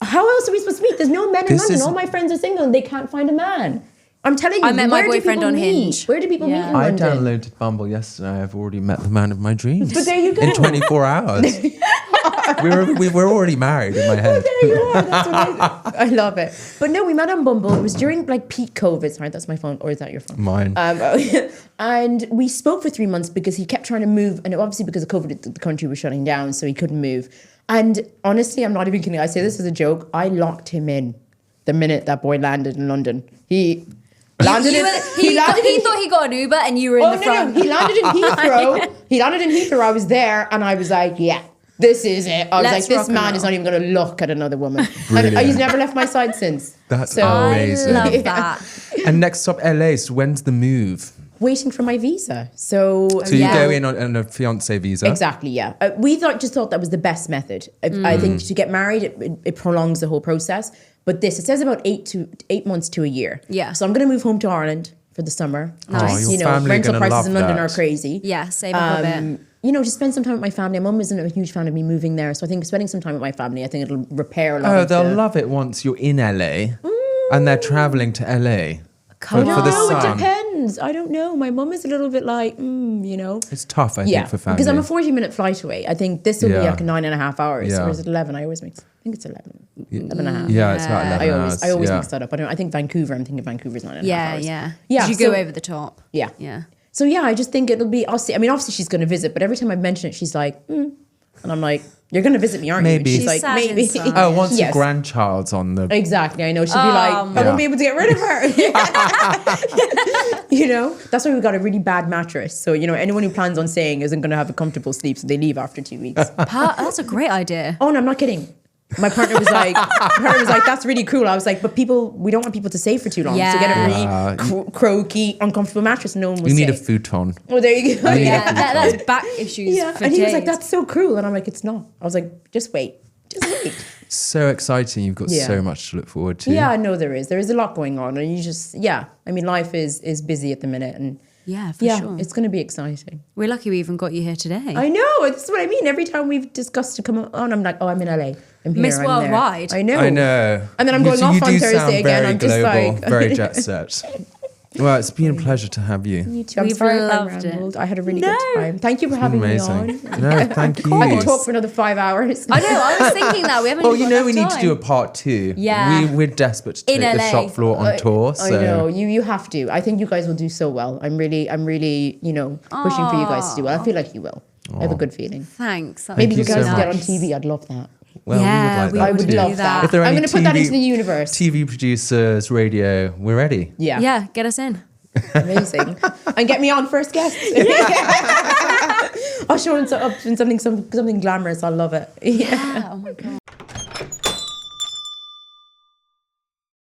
How else are we supposed to meet? There's no men in This London. is- All my friends are single and they can't find a man. I'm telling you. I met my where do boyfriend people on meet? Hinge. Where do people meet in I London? downloaded Bumble yesterday. I've already met the man of my dreams. But there you go. In 24 hours. we were already married in my head. There you are. That's amazing. I love it. But no, we met on Bumble. It was during peak COVID. Sorry, that's my phone. Or is that your phone? Mine. And we spoke for 3 months because he kept trying to move. And obviously because of COVID, the country was shutting down. So he couldn't move. And honestly, I'm not even kidding. I say this as a joke. I locked him in the minute that boy landed in London. He thought he got an Uber and you were in the front. No. He landed in Heathrow. I was there and I was like, yeah, this is it. I was Let's like, rock this and man roll. is not even going to look at another woman. Brilliant. And he's never left my side since. That's I amazing. love Yeah. that. And next stop, LA. So when's the move? Waiting for my visa. So So you Yeah. go in on a fiance visa? exactly, yeah. We just thought that was the best method. I think to get married, it prolongs the whole process. But it says about 8 months to a year. Yeah. So I'm going to move home to Ireland for the summer. Nice. your family are rental gonna prices love in London that. are crazy. Yeah, save up a bit. Just spend some time with my family. My mum isn't a huge fan of me moving there, so I think spending some time with my family, I think it'll repair a lot. Oh, of they'll the... love it once you're in LA and they're traveling to LA for the No, it sun. depends. I don't know. My mum is a little bit like, It's tough, I think, for family. because I'm a 40-minute flight away. I think this will be Yeah. like 9.5 hours, Yeah. or is it 11? I think it's 11. 11.5. Yeah, it's about 11 hours. I always yeah. mix that up. I think Vancouver. I'm thinking Vancouver's 9.5 hours. Yeah. Yeah, Did you go so- over the top? Yeah. Yeah. So yeah, I just think it'll be. I'll see. I mean, obviously she's going to visit, but every time I mention it, she's like, and I'm like, "You're going to visit me, aren't you?" Maybe. And she's She's like, sad "Maybe." inside. Oh, once your Yes. grandchild's on the... Exactly. I know. She'll be like, I Yeah. won't be able to get rid of her. That's why we got a really bad mattress. So, anyone who plans on staying isn't going to have a comfortable sleep, so they leave after 2 weeks. That's a great idea. Oh, no, I'm not kidding. My partner was like, that's really cool. I was like, but we don't want people to stay for too long. So get a really croaky, uncomfortable mattress. No one will You need a stay. futon. Oh, there you go. Yeah, that's back issues for And he was like, days. that's so cruel. And I'm like, it's not. I was like, just wait. So exciting. You've got Yeah. so much to look forward to. Yeah, I know there is. There is a lot going on. And life is busy at the minute. And Yeah, for sure. it's going to be exciting. We're lucky we even got you here today. I know. That's what I mean. Every time we've discussed to come on, I'm like, oh, I'm in LA. I'm here. Miss I'm there. Worldwide. I know. I know. And then I'm going off on Thursday again. I'm just global, like... very jet set. Well, it's been a pleasure to have you. You too. I'm We've sorry if I loved it. rambled. I had a really good time. Thank you for having me Amazing. on. No, thank you. I could talk for another 5 hours. I know, I was thinking that. We haven't Well, even you got know we enough need to do a time. part 2. Yeah. We're desperate to In take the LA. shop floor on tour. So. I know you have to. I think you guys will do so well. I'm really, pushing for you guys to do well. I feel like you will. I have a good feeling. Thanks. That Maybe was you guys so can get on much. TV. I'd love that. Well, Yeah, we we would I like would to. do love that. that. If there are I'm any going to put that TV into the universe. TV producers, radio, we're ready. Yeah. get us in. Amazing. And get me on first guest. I'll show up in something glamorous. I'll love it. Yeah. Oh my God.